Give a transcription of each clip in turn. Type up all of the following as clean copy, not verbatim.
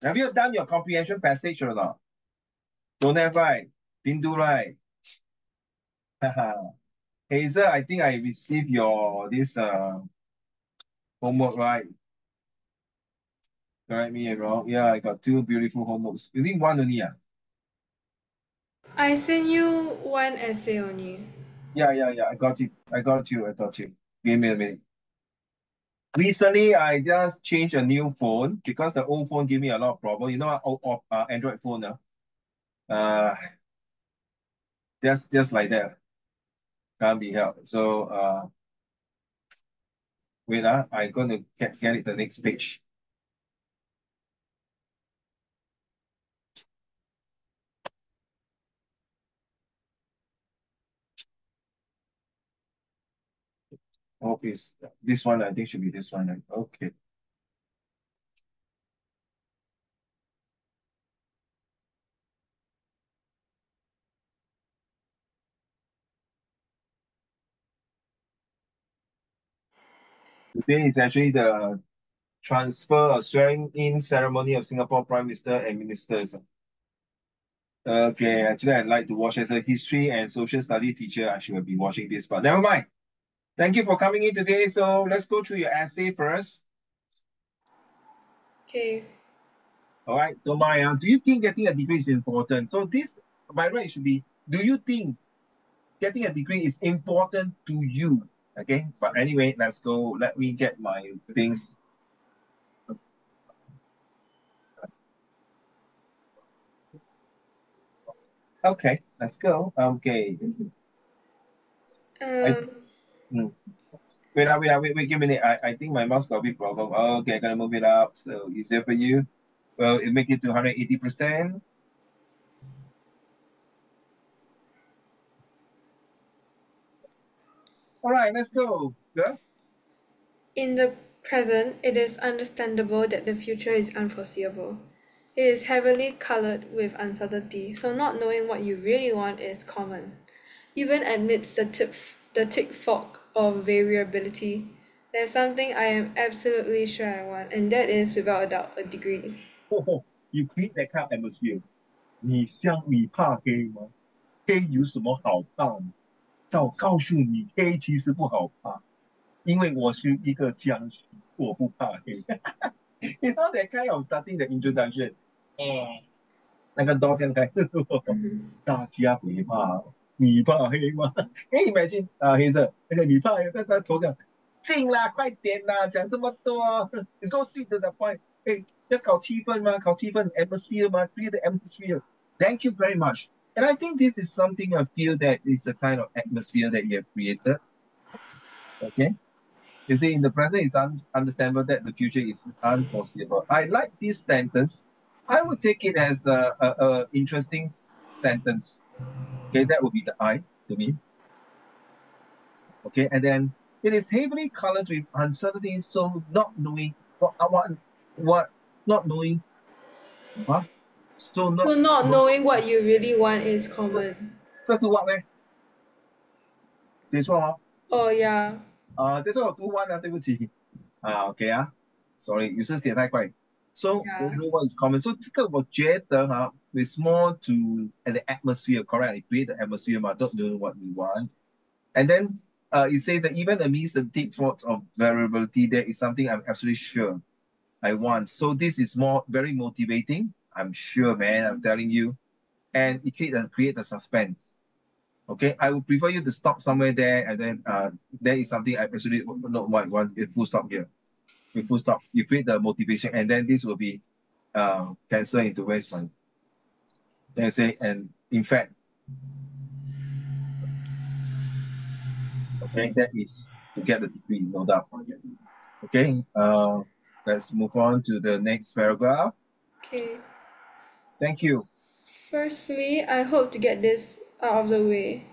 Have you done your comprehension passage or not? Don't have, right? Didn't do, right? Hazel, I think I received your this homework, right? Correct me if wrong. Yeah, I got two beautiful homeworks. You think one only, I sent you one essay only. Yeah. I got you. I got you. I got you. Give me a minute. Recently, I just changed a new phone because the old phone gave me a lot of problem. You know, Android phone, uh, just like that, can't be helped. So, wait, I'm going to get it the next page. Hope is this one. I think should be this one. Right? Okay. Today is actually the transfer or swearing in ceremony of Singapore Prime Minister and ministers. Okay, actually, I'd like to watch as a history and social study teacher. I should be watching this, but never mind. Thank you for coming in today. So let's go through your essay first. Okay. All right, don't mind. Do you think getting a degree is important? So this, by right, it should be, do you think getting a degree is important to you? Okay, but anyway, let's go. Let me get my things. Okay, let's go. Okay. I, Um, hmm. Wait, give me a minute. I think my mouse got a bit problem. Okay, I gotta move it up. So easier for you. Well, it make it to 180%. All right, let's go. Good. in the present, it is understandable that the future is unforeseeable. It is heavily colored with uncertainty, so not knowing what you really want is common. Even amidst the thick fog of variability, there's something I am absolutely sure I want, and that is, without a doubt, a degree. You create that kind of atmosphere. 你怕黑吗？黑有什么好怕呢？照告诉你，黑其实不好怕，因为我是一个僵尸，我不怕黑。You know that kind of starting the introduction. 那个 door 这样开，Mhm. 大家别怕，你怕黑吗？哎，imagine 黑色那个你怕，在头上进啦，快点啦，讲这么多，你够 sweet to the point。哎，要搞气氛吗？搞气氛 atmosphere 吗？create the atmosphere. Thank you very much. And I think this is something I feel that is a kind of atmosphere that you have created. Okay. You see, in the present, it's understandable that the future is unforeseeable. I like this sentence. I would take it as a interesting sentence. Okay, that would be the I to me. Okay, and then it is heavily colored with uncertainty, so not knowing what not knowing, huh? So So not not no, knowing what you really want is common. 这是 what 呢？写错哦。Oh yeah, 这是我读完了，对不起。OK Sorry，有时写太快。So don't yeah. know what is common. So 这个我觉得 is more to at the atmosphere, correct? Create the atmosphere don't know what we want. And then it says that even amidst the deep thoughts of variability, there is something I'm absolutely sure I want. So this is more very motivating. I'm sure, man. I'm telling you, and it create the suspense. Okay, I would prefer you to stop somewhere there, and then there is something I absolutely not want a full stop here. With full stop, you create the motivation, and then this will be cancelled into waste money. Then I say, and in fact, okay, that is to get the degree, no doubt. Okay, let's move on to the next paragraph. Okay. Thank you. Firstly, I hope to get this out of the way.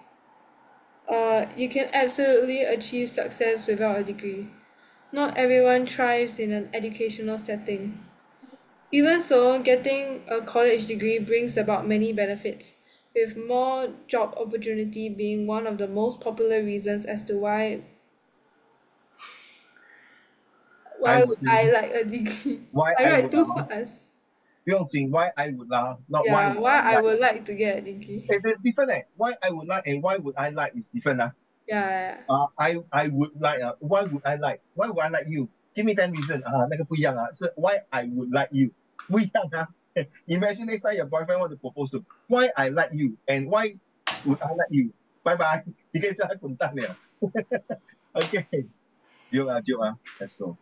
You can absolutely achieve success without a degree. Not everyone thrives in an educational setting. Even so, getting a college degree brings about many benefits, with more job opportunity being one of the most popular reasons as to I why would would I say like a degree. why I I write would too fast. 不用紧 why I would not why Yeah, would why I I like. would like to get a degree. It's different why I would like and why would I like is different Yeah, I would like why would I like why would I like you give me 10 reason 那个不一样是 why I would like you 不一样Imagine next time your boyfriend want to propose to why I like you and why would I like you 拜拜你可以叫他滚蛋了OK 就 let's go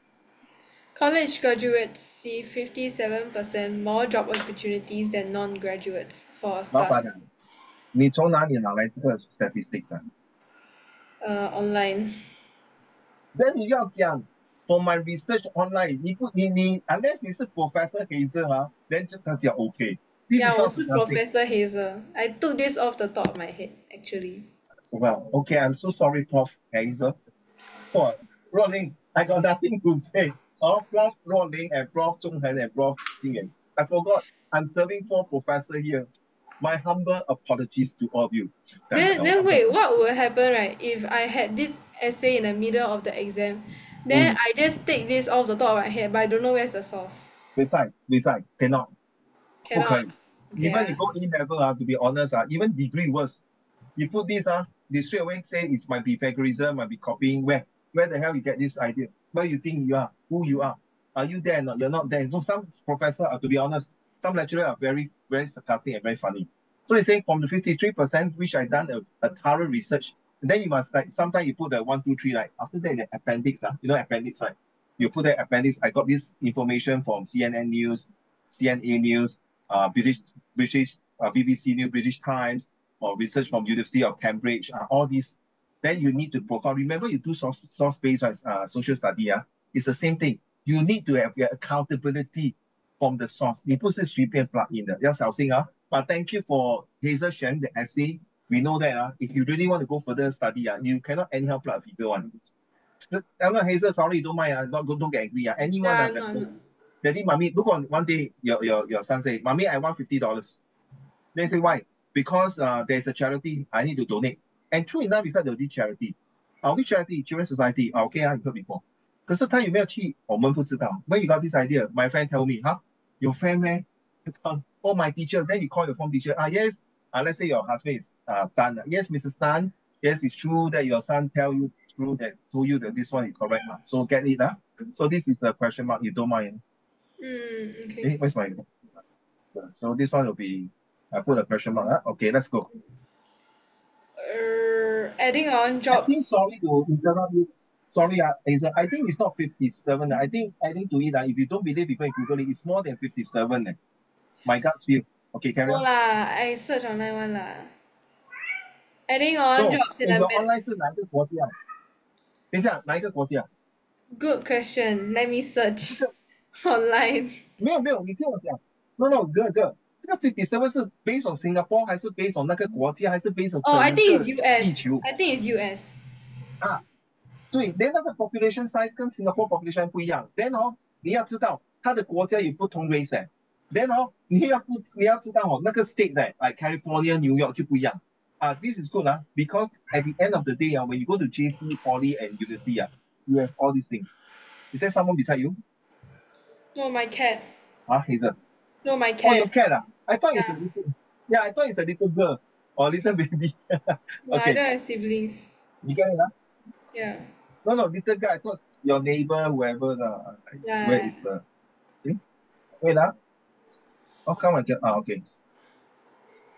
college graduates see 57% more job opportunities than non-graduates for a 老 start. 板你从哪里拿来这个 statistics Online. then 你要讲 for my research online 你 unless 你是 Professor Hazel then 就他讲 OK this Yeah, is 我 not 是 sarcastic Professor Hazel. I took this off the top of my head, actually. well okay I'm so sorry Prof Hazel oh, Rolling I got nothing to say Prof Rolling and Prof Zhonghen and Prof Xingyan I forgot I'm serving 4 professor here my humble apologies to all of you Then wait, what would happen, right, if I had this essay in the middle of the exam? Then 嗯 I just take this off the top of my head, but I don't know where's the source. 比赛 cannot Cannot. 不可以 Okay, even you go in level to be honest even degree worse you put this they straight away say it might be plagiarism might be copying where the hell you get this idea where you think you are who you are you there or not you're not there so some professor to be honest some lecturer are very very sarcastic and very funny so they say from the 53% which I done a thorough research then you must like sometimes you put the 1 2 3 like after that the appendix you know appendix right you put the appendix I got this information from CNN news CNA news British BBC News, British Times, or research from University of Cambridge, all these, then you need to profile. Remember, you do source-based social study, it's the same thing. You need to have your accountability from the source. 你不是随便 plug in 的，要小心。But thank you for Hazel sharing the essay. We know that if you really want to go further study, you cannot anyhow plug a figure one. I'm not Hazel, sorry, don't mind. Don't get angry. Anyone yeah, that no. Daddy, mommy, look on one day your son say, Mommy, I want $50. They say, why? Because there's a charity I need to donate. And true enough, you heard of this charity. Which charity? Children's Society. Okay, you heard before. 可是他有没有去，我们不知道。When you got this idea, my friend tell me, your friend man? Oh, my teacher. Then you call your form teacher. Yes. Let's say your husband is Tan. Yes, Mrs. Tan. Yes, it's true that your son told you that this one is correct. So get it. So this is a question mark. You don't mind. Okay. Where's my so this one will be I put a question mark. Okay, let's go. Adding on I think jobs. sorry to interrupt you. Sorry, Hazel. I think it's not 57. I think adding to it, if you don't believe, you can Google it. It's more than 57. My guts feel. Okay, carry No on. lah, I search online one lah. Adding on No, jobs in a your med. online 是哪一个国家？等一下，哪一个国家？Good question. Let me search 这个 online. 没有，你听我讲。No, girl，这个 57是 based on Singapore 还是 based on 那个国家，还是 based on Oh, I 整 think it's 个 US. 地球I think it's US. 啊？对，then 那个 population size 跟 Singapore population 不一样。then 它的国家有不同 race then 你要知道那个 state 的like California, New York 就不一样。This is good because at the end of the day when you go to JC, Poly and University you have all these things. Is there someone beside you? No, my cat. Hazel. No, my Oh, cat. your cat I thought it's a Yeah. little yeah, I thought it's a little girl or a little baby. No, I Okay, don't have siblings. you get it Yeah. No, little guy. I thought your neighbor, whoever where Yeah. is the wait How come I get okay.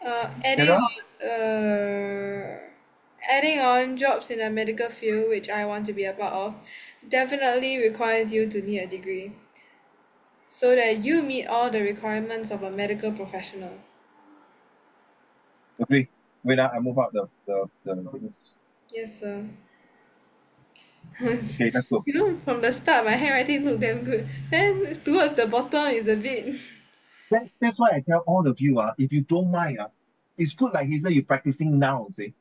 Carry Adding on. on. Adding on jobs in the medical field, which I want to be a part of, definitely requires you to need a degree, so that you meet all the requirements of a medical professional. Agree. Wait I move out the things. Yes, sir. Okay, let's go. You know, from the start, my handwriting looked damn good. Then towards the bottom is a bit. That's why I tell all of you if you don't mind it's good like Hazel you practicing now see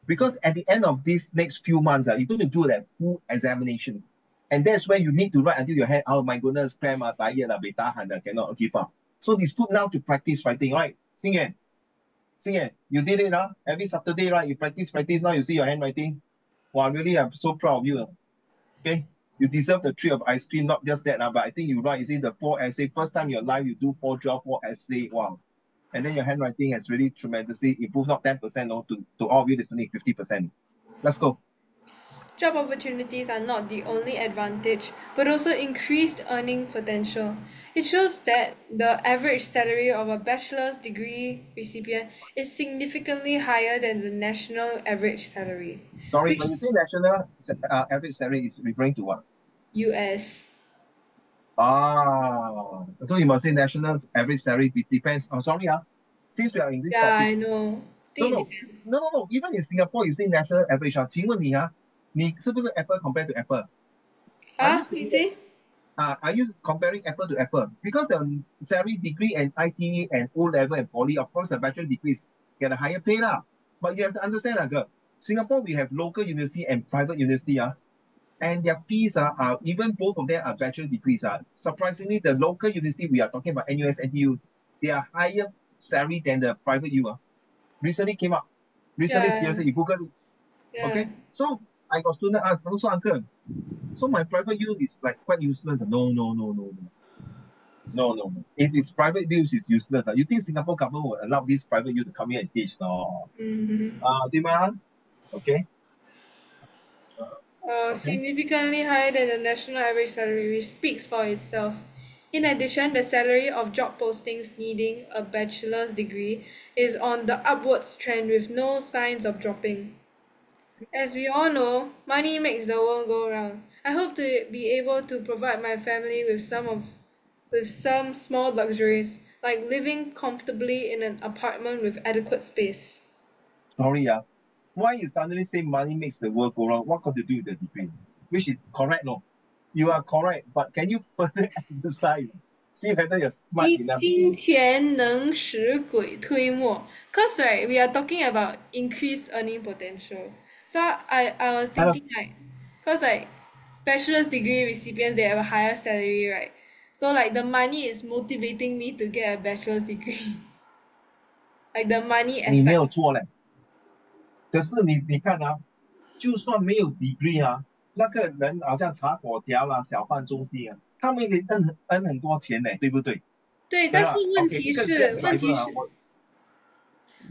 because at the end of these next few months you're going to do that full examination and that's where you need to write until your head oh my goodness cram tired cannot give up so it's good now to practice writing right Sing you did it every Saturday right you practice now you see your handwriting wow really I'm so proud of you okay You deserve the treat of ice cream, not just that. But I think you're right. You see, the four essay, first time in your life you do four essay. Wow. And then your handwriting has really tremendously improved, not 10%, no, to all of you listening, 50%. Let's go. Job opportunities are not the only advantage, but also increased earning potential. It shows that the average salary of a bachelor's degree recipient is significantly higher than the national average salary, Sorry, which when you say national average salary, is referring to what? US. Ah, so you must say national average salary depends. Oh, sorry, since we are in this Yeah, topic, I know. no, Think it no, depends. no, no, no. Even in Singapore, you say national average 请问你是不是 apple compare to apple? Are you Huh? You saying that? see? Are you comparing apple to apple? Because the salary degree and ITE and O level and poly, of course, the bachelor degrees get a higher pay lah. But you have to understand, girl, Singapore we have local university and private university, and their fees even both of them are bachelor degrees. Surprisingly, the local university we are talking about NUS, NTUs, they are higher salary than the private U. Recently came up. Recently, Yeah, seriously, you Google it. yeah. Okay, so I got student ask, also uncle, so my private use is like quite useless. No, no, no, no, no. No, no, no. If it's private use, it's useless. You think Singapore government will allow this private use to come here and teach? No. Mm-hmm. 对吗? Okay. Okay. Significantly higher than the national average salary, which speaks for itself. In addition, the salary of job postings needing a bachelor's degree is on the upwards trend with no signs of dropping. As we all know, money makes the world go round. I hope to be able to provide my family with some small luxuries, like living comfortably in an apartment with adequate space. Sorry, why you suddenly say money makes the world go round? What got to do with the degree? Which is correct, no? You are correct, but can you further emphasize? See whether you're smart 金 enough 金 to. 钱能使鬼推磨. Cause right, we are talking about increased earning potential. So I was Uh, thinking like, cause like bachelor's degree recipients they have a higher salary, right? So like the money is motivating me to get a bachelor's degree. Like the money 你没 aspect. 有错嘞，可是你看就算没有 degree 那个人好像茶果条啦、小贩中心他们也可以摁很多钱呢，对不对？对，但是对吧？OK，一个 Grab driver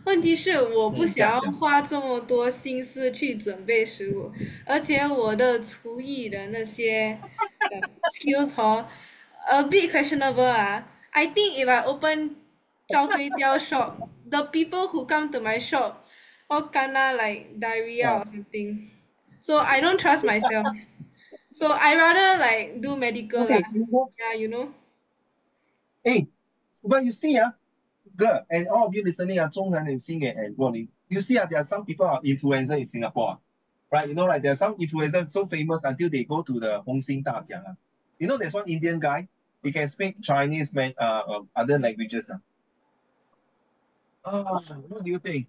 问题是我不想要讲花这么多心思去准备食物，而且我的厨艺的那些skills a bit questionable I think if I open chao kway teow shop, the people who come to my shop all kena like diarrhea or something. So I don't trust myself. So I rather like do medical lah. OK，Yeah, you know. 哎，but you see girl, and all of you listening 中南 and Xing and Ronnie, you see there are some people are influencer in Singapore, right? You know, like there are some influencers so famous until they go to the Hong Xing 大奖 You know, there's one Indian guy, he can speak Chinese, man, other languages. What do you think?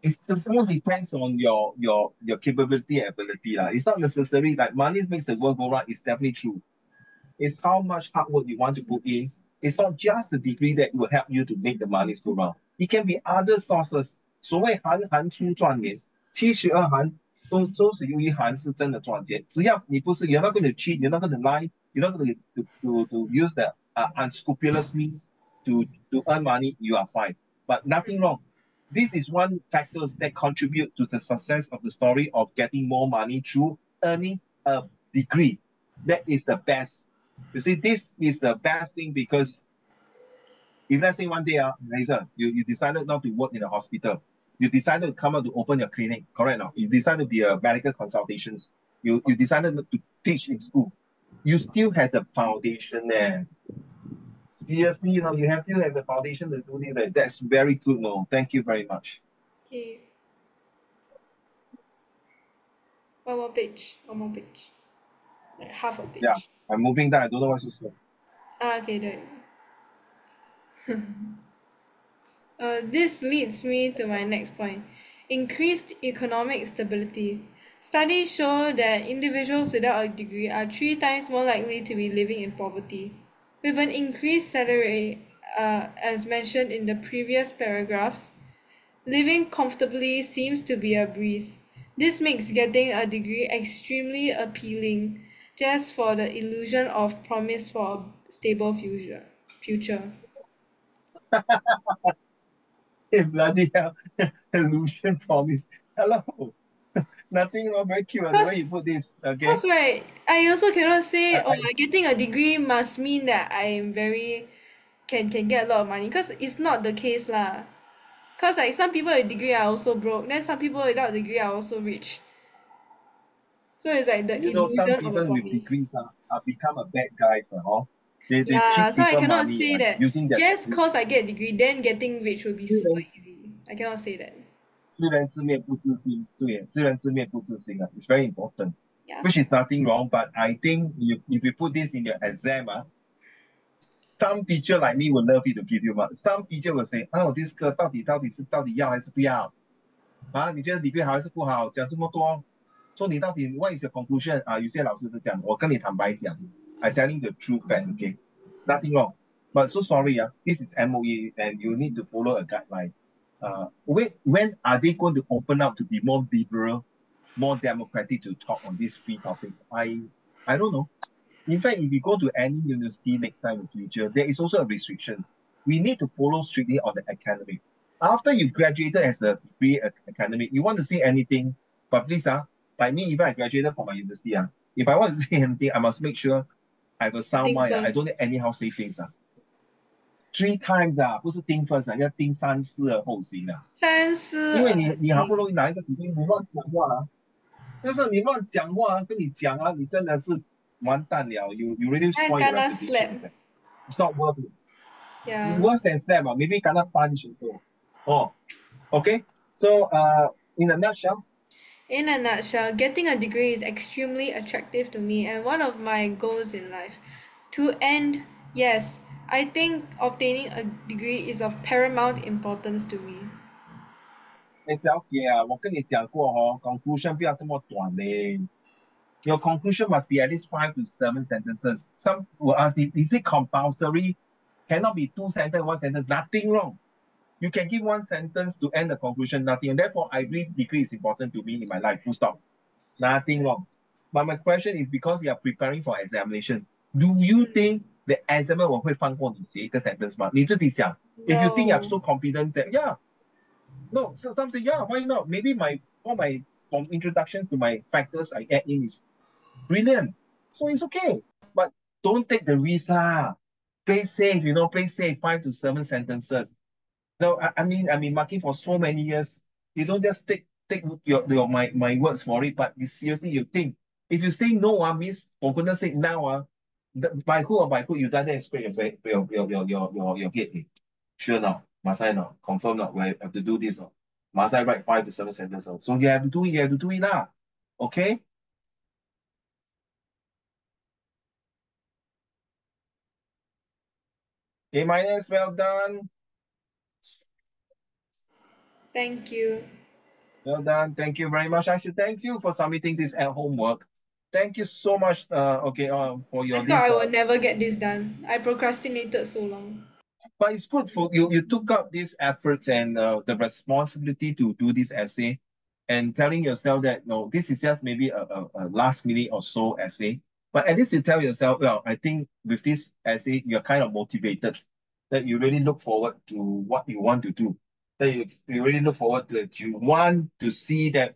It's all depends on your capability and ability. It's not necessary like money makes the world go round. It's definitely true. It's how much hard work you want to put in. It's not just the degree that will help you to make the money go round. It can be other sources. 所谓行行出状元，其实二行都是由于行是真的赚钱。只要你不是 you're not going to cheat, you're not going to lie, you're not going to use the unscrupulous means to earn money, you are fine. But nothing wrong. This is one factors that contribute to the success of the story of getting more money through earning a degree. That is the best. You see, this is the best thing because if let's say one day, Laser, you decided not to work in a hospital, you decided to come out to open your clinic, correct now? You decided to be a medical consultations, you decided not to teach in school, you still have the foundation there. Seriously, you have to have the foundation to do this. That's very good, no. Thank you very much. Okay, one more page, like half a Yeah, page. I'm moving that. I don't know what's to say. Okay, there. This leads me to my next point: increased economic stability. Studies show that individuals without a degree are 3 times more likely to be living in poverty. With an increased salary, as mentioned in the previous paragraphs, living comfortably seems to be a breeze. This makes getting a degree extremely appealing. just for the illusion of promise for a stable future. Hey, bloody hell. Illusion promise. Hello. Nothing wrong, very cute the way Cause, you put this. Okay. cause right, I also cannot say, oh, I getting a degree must mean that I am very can get a lot of money. Cause it's not the case lah. Cause like some people with degree are also broke, then some people without degree are also rich. So it's like the you know, some illusion of a people with promise. degrees are become a bad guys, huh? They Yeah, cheat so I people cannot money say that using their yes, degree. cause I get degree, then getting rich will be 虽 super 然 easy. I cannot say that. 知人知面不知心，对，知人知面不知心啊，it's very important. Yeah, Which sia. is nothing wrong, but I think if you put this in your exam, some teacher like me will love it to give you mark. Some teacher will say, oh, this 个到底要还是不要啊？你觉得 degree 好还是不好？讲这么多，说你到底 what is your conclusion 啊？有些老师都讲，我跟你坦白讲，I telling the true fact, okay, it's nothing wrong. But so sorry, this is MOE and you need to follow a guideline. When are they going to open up to be more liberal, more democratic to talk on this free topic? I don't know. In fact, if you go to any university next time in the future, there is also a restrictions. We need to follow strictly on the academic. After you graduated as a degree academic, you want to say anything, but please, like me, if I graduated from my university, if I want to say anything, I must make sure I have a sound Think mind. I first. don't anyhow say things. 3 times 不是 think first 要 think 三思而后行三思而因为你好不行。容易拿一个 degree，你乱讲话就是你乱讲话跟你讲你真的是完蛋了，you really I spoil your gonna reputation. slap. It's not worth it. Yeah. Worse than slap, maybe kena punch also. Oh, okay. So, in a nutshell, In a nutshell, getting a degree is extremely attractive to me and one of my goals in life. To end, yes, I think obtaining a degree is of paramount importance to me. 小姐我跟你讲过conclusion 不要这么短嘞。Your conclusion must be at least 5 to 7 sentences. Some will ask me, is it compulsory? Cannot be 2 sentences, 1 sentence. Nothing wrong. You can give 1 sentence to end the conclusion, nothing. And therefore, I agree degree is important to me in my life. Full stop. Nothing wrong. But my question is because you are preparing for examination, do you think the examiner 会放过你写一个 sentence 吗？你自己想。If you think you're No. so confident that yeah, no, so some say yeah, why not? Maybe my from introduction to my factors I add in is brilliant. So it's okay. But don't take the risk. Play safe, play safe, 5 to 7 sentences. No, I mean, marking for so many years. You don't just take my words for it, but you seriously you think. If you say no, means for goodness sake now, by who or by who you done that, scrape your head. Sure now, must I not confirm not? We have to do this. Must I write 5 to 7 sentences? So you have to do it. You have to do it now. Okay. A minus, well done. Thank you. Well done. Thank you very much. I should thank you for submitting this at homework. Thank you so much. Okay. For I your thought this. I would never get this done. I procrastinated so long. But it's good for you. You took up these efforts and the responsibility to do this essay, and telling yourself that no, this is just maybe a last minute or so essay. But at least you tell yourself, well, I think with this essay, you're kind of motivated, that you really look forward to what you want to do. That you really look forward to it. You want to see that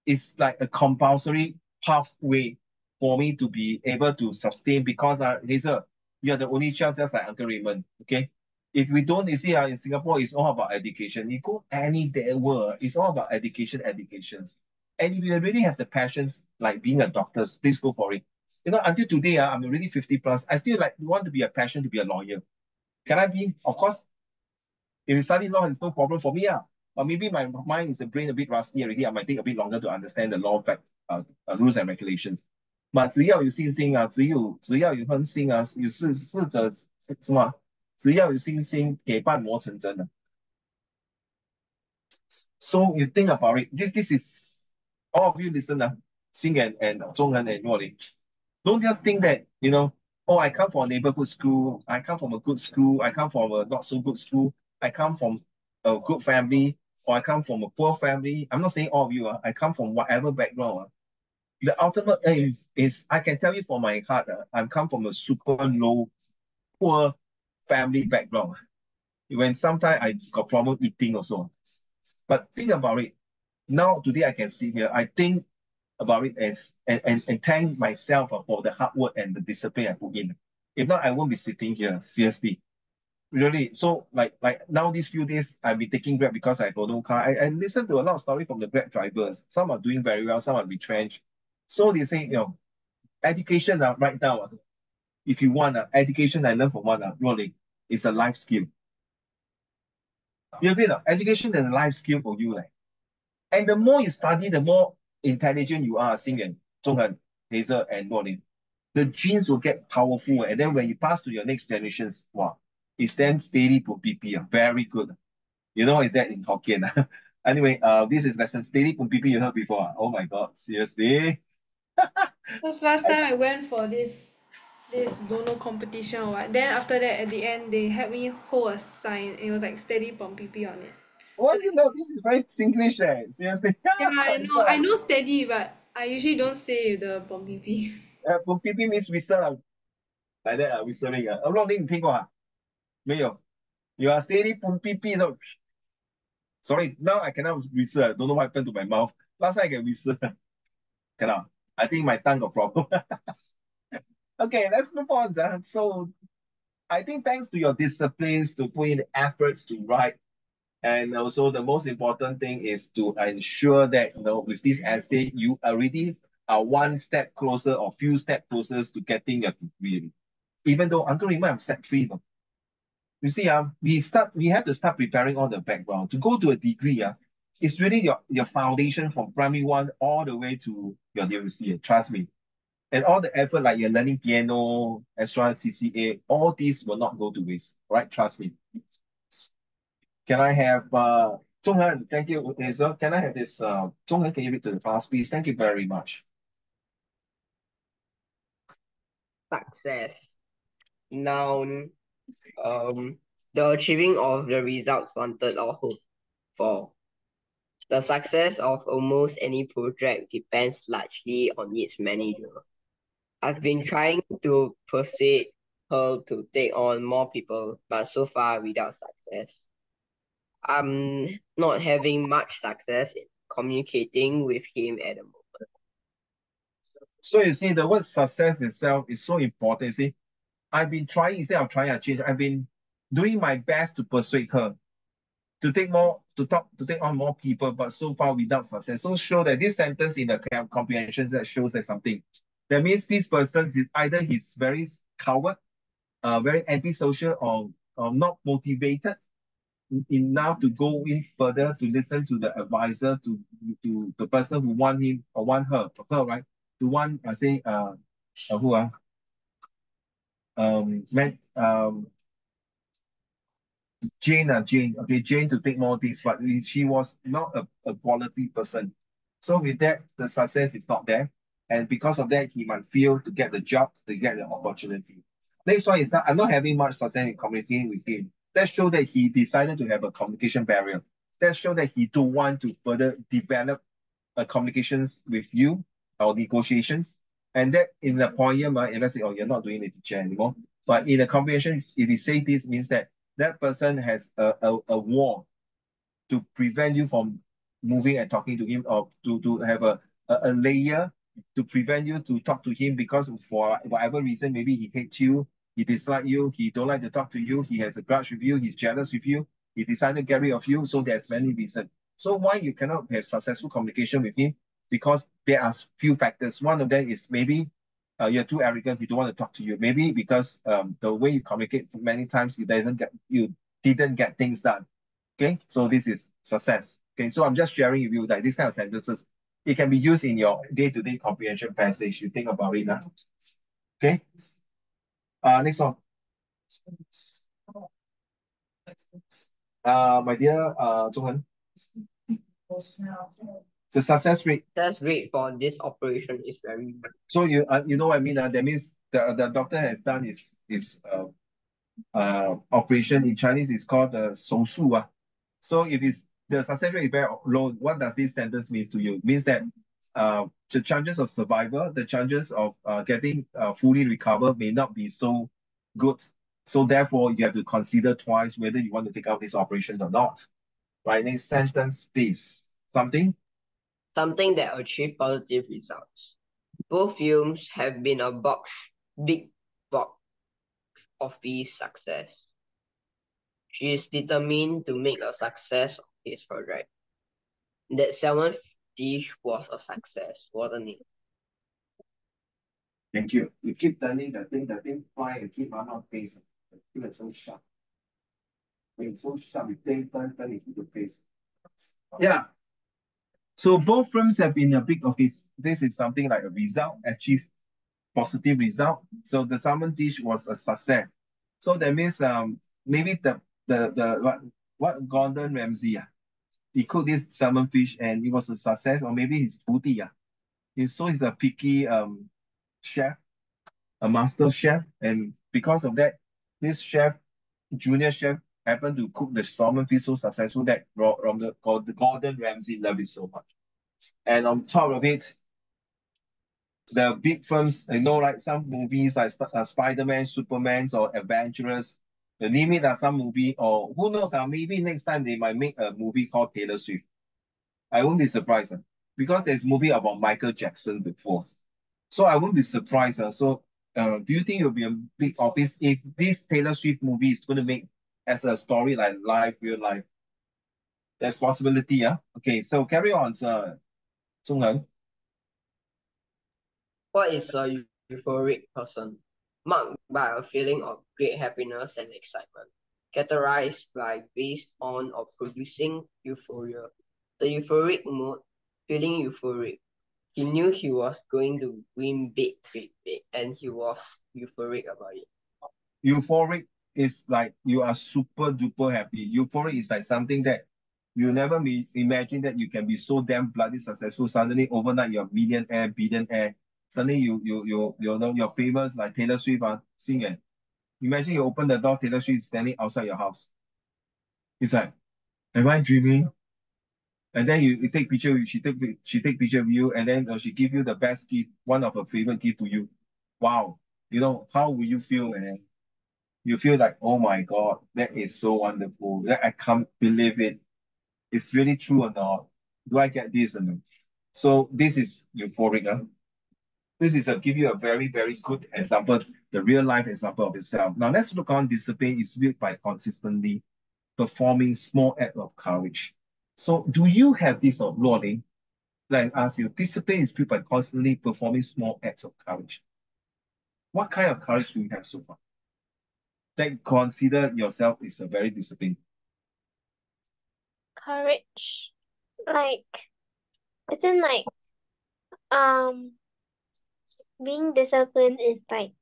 it's like a compulsory pathway for me to be able to sustain because Hazel, you are the only child just like Uncle Raymond. Okay. If we don't, you see, in Singapore, it's all about education. You go any day world, it's all about education, educations. And if you really have the passions like being a doctor, please go for it. Until today, I'm already 50 plus. I still like want to be a passion to be a lawyer. Can I be? Of course, if you study law, it's no problem for me. But maybe my mind is a brain a bit rusty already. I might take a bit longer to understand the law fact, rules and regulations. But 只要有信心，只要有恒心，有志者什么？只要有信心，给半磨成真。So you think about it. This is all of you listen, Sing and Zhonghan and Nuoli. Don't just think that, oh, I come from a neighborhood school, I come from a good school, I come from a not so good school, I come from a good family, or I come from a poor family. I'm not saying all of you, I come from whatever background. the ultimate aim is I can tell you for my heart, I'm come from a super low, poor family background. When sometimes I got problem eating also. But think about it. Now today I can sit here. I think about it as and thank myself for the hard work and the discipline I put in. If not, I won't be sitting here. Seriously. Really. So like now these few days I've been taking Grab because I got no car. I listen to a lot of story from the Grab drivers. Some are doing very well, some are retrenched. So they say, education right now, if you want education, I learn from one, really, it's a life skill. You agree? No? Education is a life skill for you. Like. And the more you study, the more intelligent you are, Xing and Zhonghan, Hazel, and Rolling. The genes will get powerful. And then when you pass to your next generations, wow, it's them steady per PP. Very good. You know, is that in Hokkien? Anyway, this is lesson steady per PP. You heard before. Oh my God, seriously. Because last time I went for this don't know competition or what. Then after that, at the end, they helped me hold a sign. It was like steady pom pee on it. So What you know? This is very Singlish, eh? Seriously. yeah, I I know. thought, I know steady, but I usually don't say the pom pee. per PP means whistle, like that, whistling. I'm not think what. 没有. You are steady, pum PP. No. Sorry, now I cannot whistle. I don't know what happened to my mouth. Last time I can whistle. Cannot. I think my tongue got problem. Okay, let's move on. So I think thanks to your disciplines to put in efforts to write, and also the most important thing is to ensure that with this essay you already are one step closer or few steps closer to getting your degree. Even though Uncle remember I'm set three, you see, we have to start preparing all the background to go to a degree. It's really your foundation from primary one all the way to your university. Trust me. And all the effort, like you're learning piano, extra CCA, all these will not go to waste, right? Trust me. Can I have Zhonghan? Thank you, Hazel. Can I have this? Zhonghan, can you read to the class, please? Thank you very much. Success. Noun. The achieving of the results wanted or hoped for. The success of almost any project depends largely on its manager. I've been trying to persuade her to take on more people, but so far without success. I'm not having much success in communicating with him at the moment. So you see, the word success itself is so important. You see, I've been trying, instead of trying to change, I've been doing my best to persuade her to take more, to take on more people, but so far without success. So show that this sentence in the comprehension that shows that something. That means this person is either he's very coward, very antisocial, or not motivated enough to go in further to listen to the advisor, to the person who want him or want her, right? To want, say, who man, Jane, okay, Jane to take more things, but she was not a quality person. So with that, the success is not there. And because of that, he might fail to get the job, to get the opportunity. Next one is that I'm not having much success in communicating with him. That shows that he decided to have a communication barrier. That shows that he don't want to further develop communications with you or negotiations. And that in the poem, let's say, oh, you're not doing the teacher anymore. But in the comprehension, if you say this, means that that person has a wall to prevent you from moving and talking to him, or to have a layer to prevent you to talk to him because for whatever reason, maybe he hates you, he dislikes you, he don't like to talk to you, he has a grudge with you, he's jealous with you, he decided to get rid of you. So there's many reasons. So why you cannot have successful communication with him? Because there are few factors. One of them is maybe you're too arrogant, he don't want to talk to you. Maybe because the way you communicate many times, you didn't get things done. Okay, so this is success. Okay, so I'm just sharing with you that these kind of sentences, it can be used in your day-to-day comprehension passage. You think about it now. Okay. Next one. My dear Zhonghen, the success rate. Success rate for this operation is very low. So you know what I mean? That means the doctor has done his operation in Chinese is called 手术. So if it's the success rate is very low, what does this sentence mean to you? It means that the chances of survival, the chances of getting fully recovered may not be so good. So therefore, you have to consider twice whether you want to take out this operation or not. Right? Next sentence, please. Something. Something that achieved positive results. Both films have been a big box office success. She is determined to make a success of this project. That seventh dish was a success, wasn't it? Thank you. You keep turning the thing fly and keep on our face. You are so sharp. When it's so sharp, you turn, it keep the face. Yeah. So both films have been a big office. This is something like a result, achieve positive result. So the salmon dish was a success. So that means maybe the what Gordon Ramsay he cooked this salmon fish and it was a success, or maybe his 徒弟 he's a picky chef, a master chef, and because of that, this chef, junior chef, happened to cook the salmon fish so successful that the Gordon Ramsay loved it so much. And on top of it, the big films, like some movies like Spider-Man, Superman, or Adventurous, the name it are some movie, or who knows, maybe next time they might make a movie called Taylor Swift. I won't be surprised because there's a movie about Michael Jackson before. So I won't be surprised. Do you think it'll be a big office if this Taylor Swift movie is going to make as a story like live, real life? There's possibility, yeah? Okay, so carry on, sir. Zhongeng. What is a euphoric person? Marked by a feeling of great happiness and excitement, characterized by based on or producing euphoria. The euphoric mood, feeling euphoric. He knew he was going to win big, big, big, and he was euphoric about it. Euphoric is like you are super duper happy. Euphoric is like something that you never imagine that you can be so damn bloody successful. Suddenly overnight you're millionaire, billionaire. Suddenly you know you're famous like Taylor Swift singing. Imagine you open the door, Taylor Swift is standing outside your house. It's like, am I dreaming? And then you take picture with she take picture of you, and then she give you the best gift, one of her favorite gift to you. Wow, how will you feel, man? You feel like, oh my God, that is so wonderful. That I can't believe it. It's really true or not? Do I get this or not? So this is euphoric. This is give you a very, very good example, the real life example of itself. Now let's look on discipline is built by consistently performing small act of courage. So do you have this of learning? Like I ask you, discipline is built by constantly performing small acts of courage. What kind of courage do you have so far? That consider yourself is a very disciplined. Courage. Like, isn't like um being disciplined is like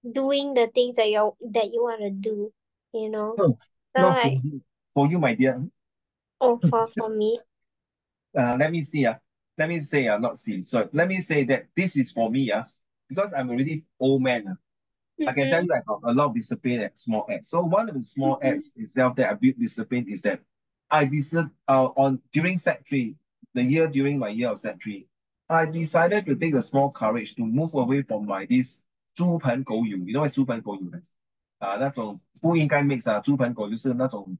doing the things that you want to do, you know. No, So not like, for you, my dear. for me. Let me see. Let me say, not see. So let me say that this is for me. Because I'm already old man. I can tell Mm-hmm. you I have a lot of discipline at small acts. So one of the small Mm-hmm. acts itself that I built discipline is that I decided on during Sec 3, during my year of Sec 3, I decided to take a small courage to move away from my this 猪朋狗友. You know what 猪朋狗友 is? 那种不应该 mix 猪朋狗就是那种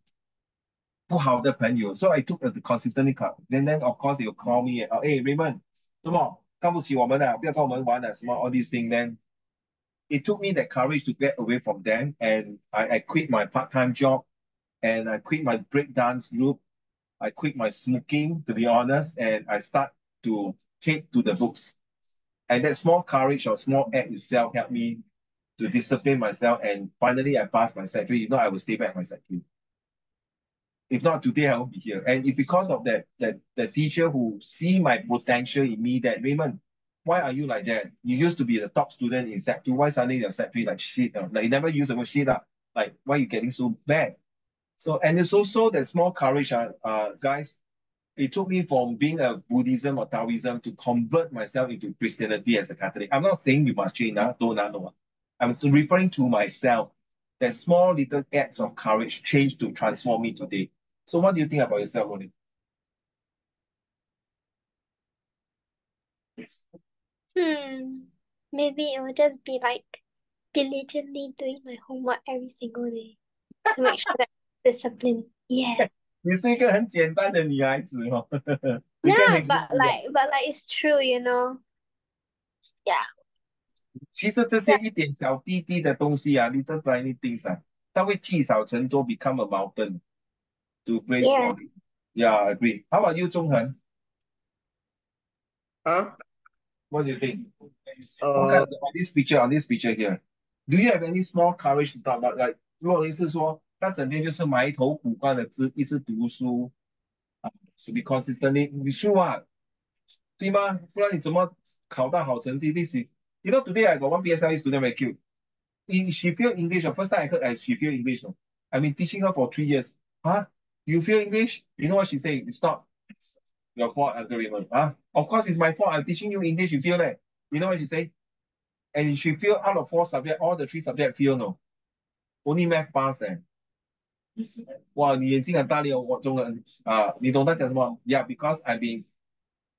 不好的朋友. So I took the consistently cut. Then of course they will call me, hey Raymond, 什么看不起我们不要跟我们玩什么 all these things. Then it took me that courage to get away from them, and I quit my part-time job, and I quit my breakdance group. I quit my smoking, to be honest, and I start to take to the books. And that small courage or small act itself helped me to discipline myself, and finally I passed my Sec 3. If not, I will stay back my Sec 3. If not, today I won't be here. And if because of that the teacher who see my potential in me, that Raymond, why are you like that? You used to be the top student in Sec 2. Why suddenly you're Sec 3 like shit? Like you never use the word shit. Like why are you getting so bad? So and it's also that small courage, guys. It took me from being a Buddhism or Taoism to convert myself into Christianity as a Catholic. I'm not saying you must change, don't know. I'm referring to myself. That small little acts of courage changed to transform me today. So what do you think about yourself, Ronnie? Maybe it will just be like diligently doing my homework every single day to make sure that I'm disciplined. Yeah. 你是一个很简单的女孩子哦，你跟 Yeah, Hazel 一样。but like it's true, you know. Yeah. 其实这些 Yeah. 一点小滴滴的东西啊，little tiny things 啊，它会积少成多，become a mountain to great Yeah. for you. Yeah, I agree. How about you, 中恒? Huh? What do you think? Okay, Uh, on this picture here, do you have any small courage to talk about? Like，如果你是说他整天就是埋头苦干的一直读书啊，to be consistently，你说啊，对吗？不然你怎么考到好成绩？This is, you know, today I got one PSLE student very cute. She feel English. The first time I heard she feel English. No? I've been teaching her for 3 years. Huh? You feel English? You know what she say? It's not your fault, Uncle Raymond. Huh? Of course it's my fault. I'm teaching you English. You feel that? You know what she say? And she feel out of 4 subjects, all the 3 subjects feel no. Only math pass then. 哇，你眼睛很大力哦，我中文啊，你懂他讲什么？Yeah, because I've been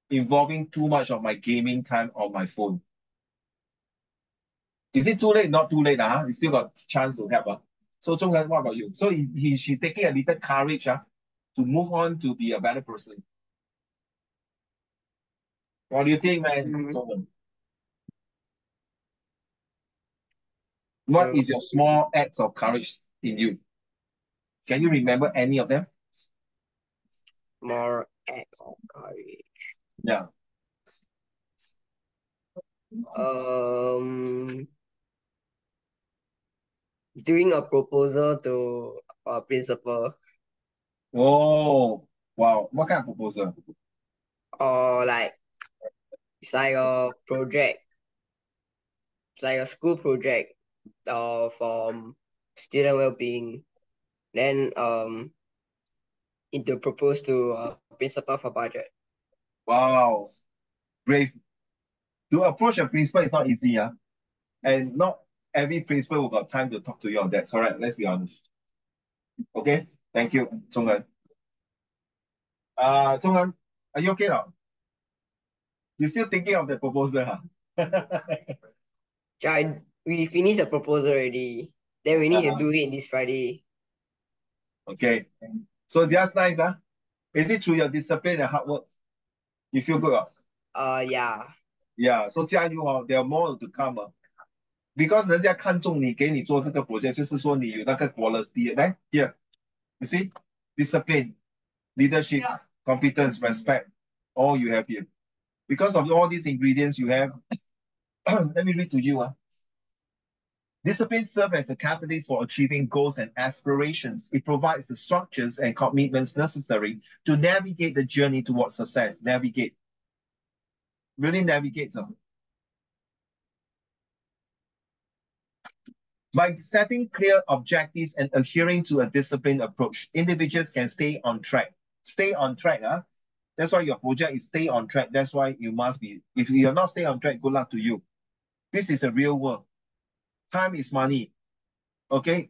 involving too much of my gaming time on my phone. Is it too late? Not too late, you still got chance to help. So, Zhonghan, what about you? So, she taking a little courage to move on to be a better person. What do you think, man? mm, Zhonghan? What uh, is your small acts of courage in you? Can you remember any of them? more acts of courage. Yeah. Um, doing a proposal to a principal, Oh, wow. What kind of proposal? or like it's like a project, it's like a school project, from student well-being. Then into propose to principal for budget. Wow. Brave. To approach a principal is not easy, yeah. And not every principal will got time to talk to you on that. Correct. Let's be honest. Okay. Thank you, Zhonghan. Zhonghan, are you okay now? You still thinking of the proposal, huh? We finished the proposal already. Then we need to do it this Friday. Okay. So just nice, huh? Is it through your discipline and hard work? You feel good, huh? Yeah. Yeah. So 加油哦 there are more to come, because 人家看中你，给你做这个 project，就是说你有那个 quality。来，here you see discipline, leadership, competence, respect, all you have here. Because of all these ingredients you have, let me read to you. Discipline serves as a catalyst for achieving goals and aspirations. It provides the structures and commitments necessary to navigate the journey towards success. Navigate. Really navigate them. By setting clear objectives and adhering to a disciplined approach, individuals can stay on track. Stay on track. That's why your project is stay on track. That's why you must be. If you're not stay on track, good luck to you. This is a real world. Time is money. Okay.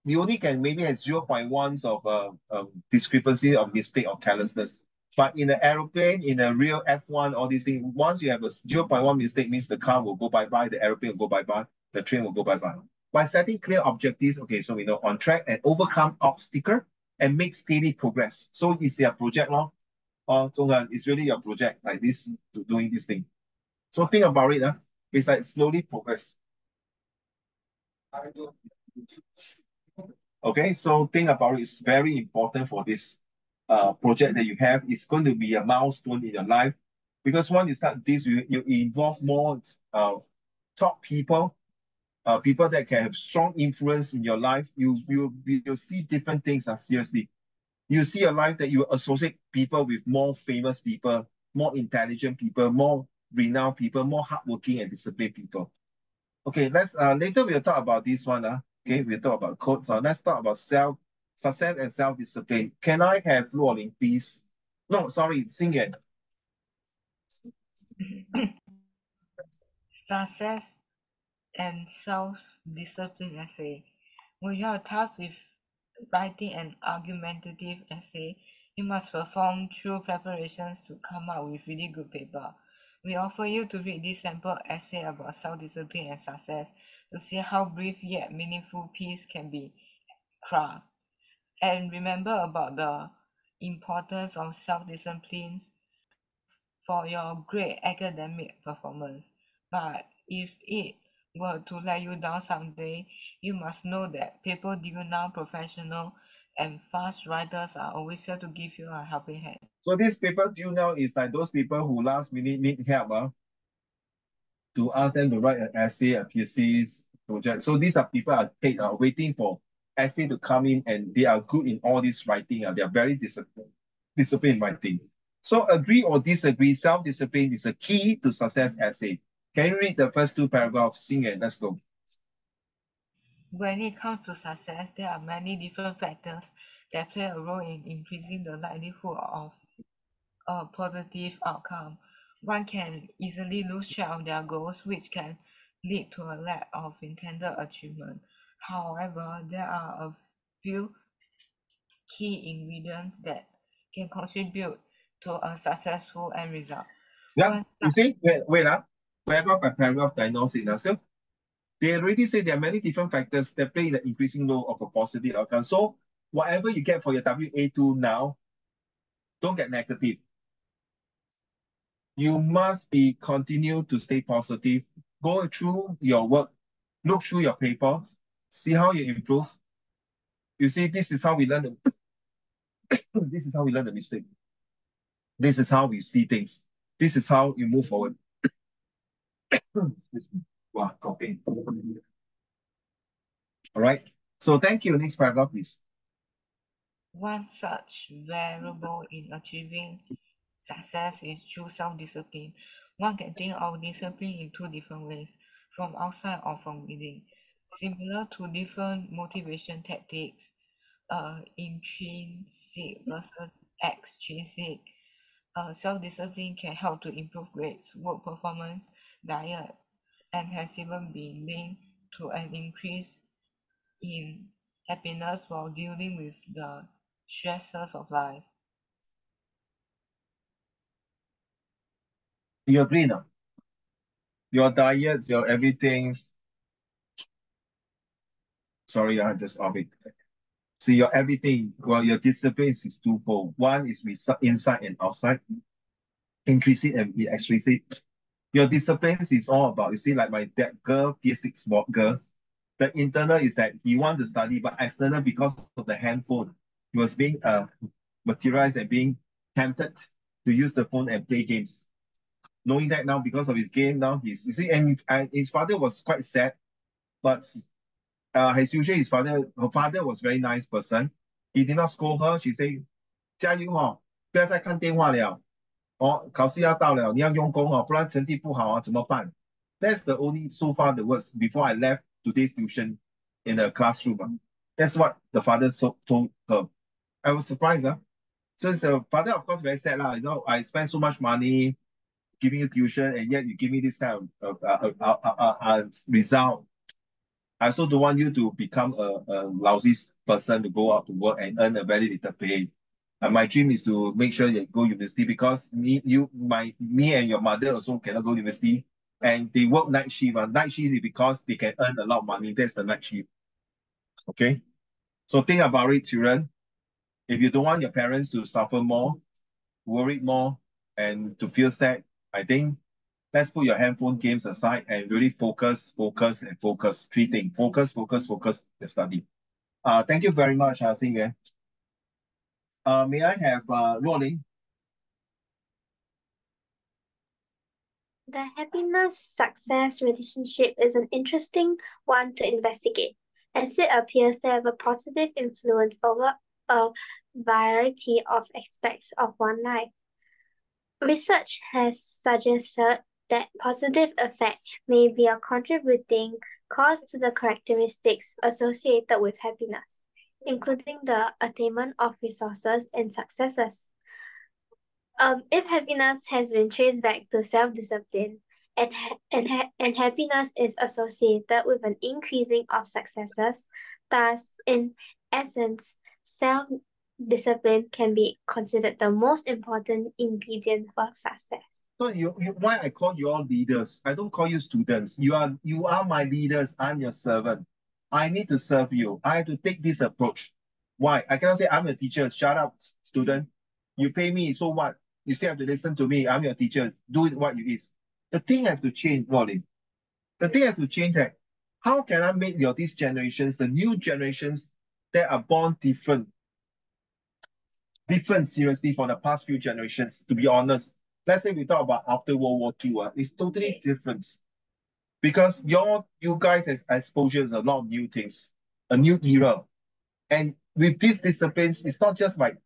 You only can maybe have 0.1 of discrepancy of mistake or carelessness. But in the aeroplane, in a real F1, all these things, once you have a 0.1 mistake, means the car will go bye-bye, the aeroplane will go bye-bye, the train will go bye-bye. By setting clear objectives, okay, so we know on track and overcome obstacle and make steady progress. So it's your project, lor. Zhonghan, it's really your project, like this, doing this thing. So think about it, it's like slowly progress. Okay, so think about it. It's very important for this project that you have. It's going to be a milestone in your life because once you start this, you involve more top people, people that can have strong influence in your life. You'll see different things. Seriously, you see a life that you associate people with more famous people, more intelligent people, more renowned people, more hardworking and disciplined people. Okay, let's later we'll talk about this one. Okay, we'll talk about codes. Let's talk about self success and self-discipline. Can I have Luoling, please? No, sorry, Xing Yuan. Success and self-discipline essay. When you are tasked with writing an argumentative essay, you must perform thorough preparations to come up with really good paper. We offer you to read this sample essay about self-discipline and success to see how brief yet meaningful piece can be crafted. And remember about the importance of self-discipline for your great academic performance. But if it were to let you down someday, you must know that people due now professional and fast writers are always here to give you a helping hand. So this paper due now is like those people who last minute need help to ask them to write an essay, a thesis, project. So these are people are paid, waiting for essay to come in, and they are good in all this writing. They are very disciplined in writing. So agree or disagree, self-discipline is a key to success essay. Can you read the first two paragraphs? Sing it. Let's go. When it comes to success, there are many different factors that play a role in increasing the likelihood of a positive outcome. One can easily lose track of their goals, which can lead to a lack of intended achievement. However, there are a few key ingredients that can contribute to a successful end result. Yeah, One you see, wait, paragraph by paragraph diagnosis. So they already say there are many different factors that play the increasing role of a positive outcome. So whatever you get for your WA2 now, don't get negative. You must be continue to stay positive. Go through your work, look through your paper, see how you improve. You see, this is how we learn the, this is how we learn the mistake. This is how we see things. This is how you move forward. Wow, copy. All right. So thank you. Next paragraph, please. One such variable in achieving success is through self-discipline. One can think of discipline in two different ways, from outside or from within. Similar to different motivation tactics, intrinsic versus extrinsic, self-discipline can help to improve grades, work performance, diet, and has even been linked to an increase in happiness while dealing with the stresses of life. You agree now? Your diets, your everything's. Sorry, I just off it. See, your everything, well, your discipline is twofold. One is inside and outside, intrinsic and extrinsic. Your disciplines is all about, you see, like my that girl, P6 girl, the internal is that he want to study, but external, because of the handphone, he was being materialized and being tempted to use the phone and play games. Knowing that now, because of his game, now he's, you see, and his father was quite sad, but as usual, her father was very nice person. He did not scold her. She said, 加油哦，不要再看电话了。哦，考试要到了，你要用功哦，不然成绩不好啊，怎么办？That's the only so far the words before I left today's tuition in the classroom. That's what the father told her. I was surprised. So the father, of course, very sad lah. You know, I spent so much money giving you tuition, and yet you give me this kind of result. I also don't want you to become a lousy person to go out to work and earn a very little pay. My dream is to make sure you go university, because me and your mother also cannot go university, and they work night shift. Night shift is because they can earn a lot of money. That's the night shift. Okay, so think about it, children. If you don't want your parents to suffer more, worry more, and to feel sad, I think let's put your handphone games aside and really focus, focus, and focus. Three things: focus, focus, focus. The study. Thank you very much, Xing Yuan. May I have Rolling? The happiness-success relationship is an interesting one to investigate, as it appears to have a positive influence over a variety of aspects of one's life. Research has suggested that positive effect may be a contributing cause to the characteristics associated with happiness, including the attainment of resources and successes. If happiness has been traced back to self-discipline, and happiness is associated with an increasing of successes, thus, in essence, self-discipline can be considered the most important ingredient for success. So why I call you all leaders? I don't call you students. You are my leaders. I'm your servant. I need to serve you. I have to take this approach. Why? I cannot say I'm a teacher. Shut up, student. You pay me, so what? You still have to listen to me. I'm your teacher. Do it what you is. The thing have to change, Rolly. The thing has to change that. How can I make these generations, the new generations that are born different seriously from the past few generations, to be honest. Let's say we talk about after World War II, it's totally different. Because you guys has exposure to a lot of new things, a new era. And with these disciplines, it's not just like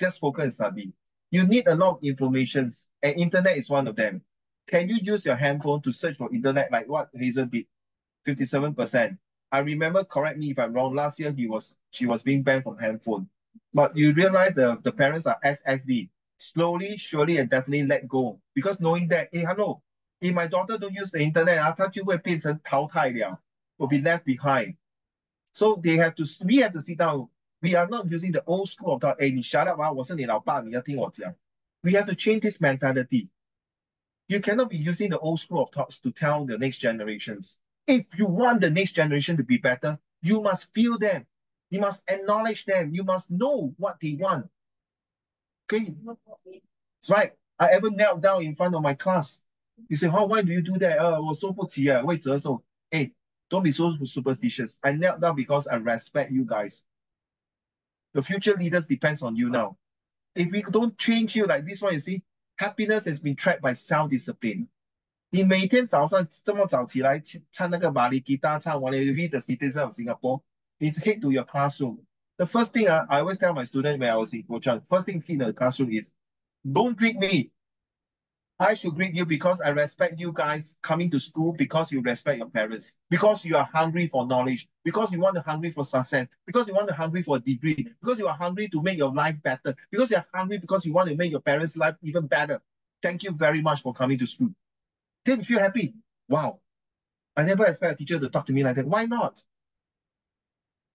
just focus and study. You need a lot of informations, and internet is one of them. Can you use your handphone to search for internet like what Hazel did? 57%. I remember, correct me if I'm wrong, last year she was being banned from handphone. But you realize the parents are SSD. Slowly, surely, and definitely let go. Because knowing that, hey, hello, if my daughter don't use the internet, 她就会变成淘汰了, will be left behind. So we have to sit down. We are not using the old school of thought, hey, 你 shut up 我是你老爸，你要听我讲. We have to change this mentality. You cannot be using the old school of thoughts to tell the next generations. If you want the next generation to be better, you must feel them. You must acknowledge them. You must know what they want. Okay? Right. I ever knelt down in front of my class. You say, why do you do that? 我受不起，为折寿. Hey, don't be so superstitious. I knelt down because I respect you guys. The future leaders depends on you now. If we don't change you like this one, you see, happiness has been tracked by self-discipline. 你每天早上这么早起来唱那个马里吉他，唱完了 read the citizen of Singapore, you head to your classroom. The first thing I always tell my students when I was in Kuchang, first thing in the classroom is, don't greet me. I should greet you because I respect you guys coming to school, because you respect your parents, because you are hungry for knowledge, because you want to hungry for success, because you want to hungry for a degree, because you are hungry to make your life better, because you are hungry because you want to make your parents' life even better. Thank you very much for coming to school. Then you feel happy. Wow. I never expect a teacher to talk to me like that. Why not?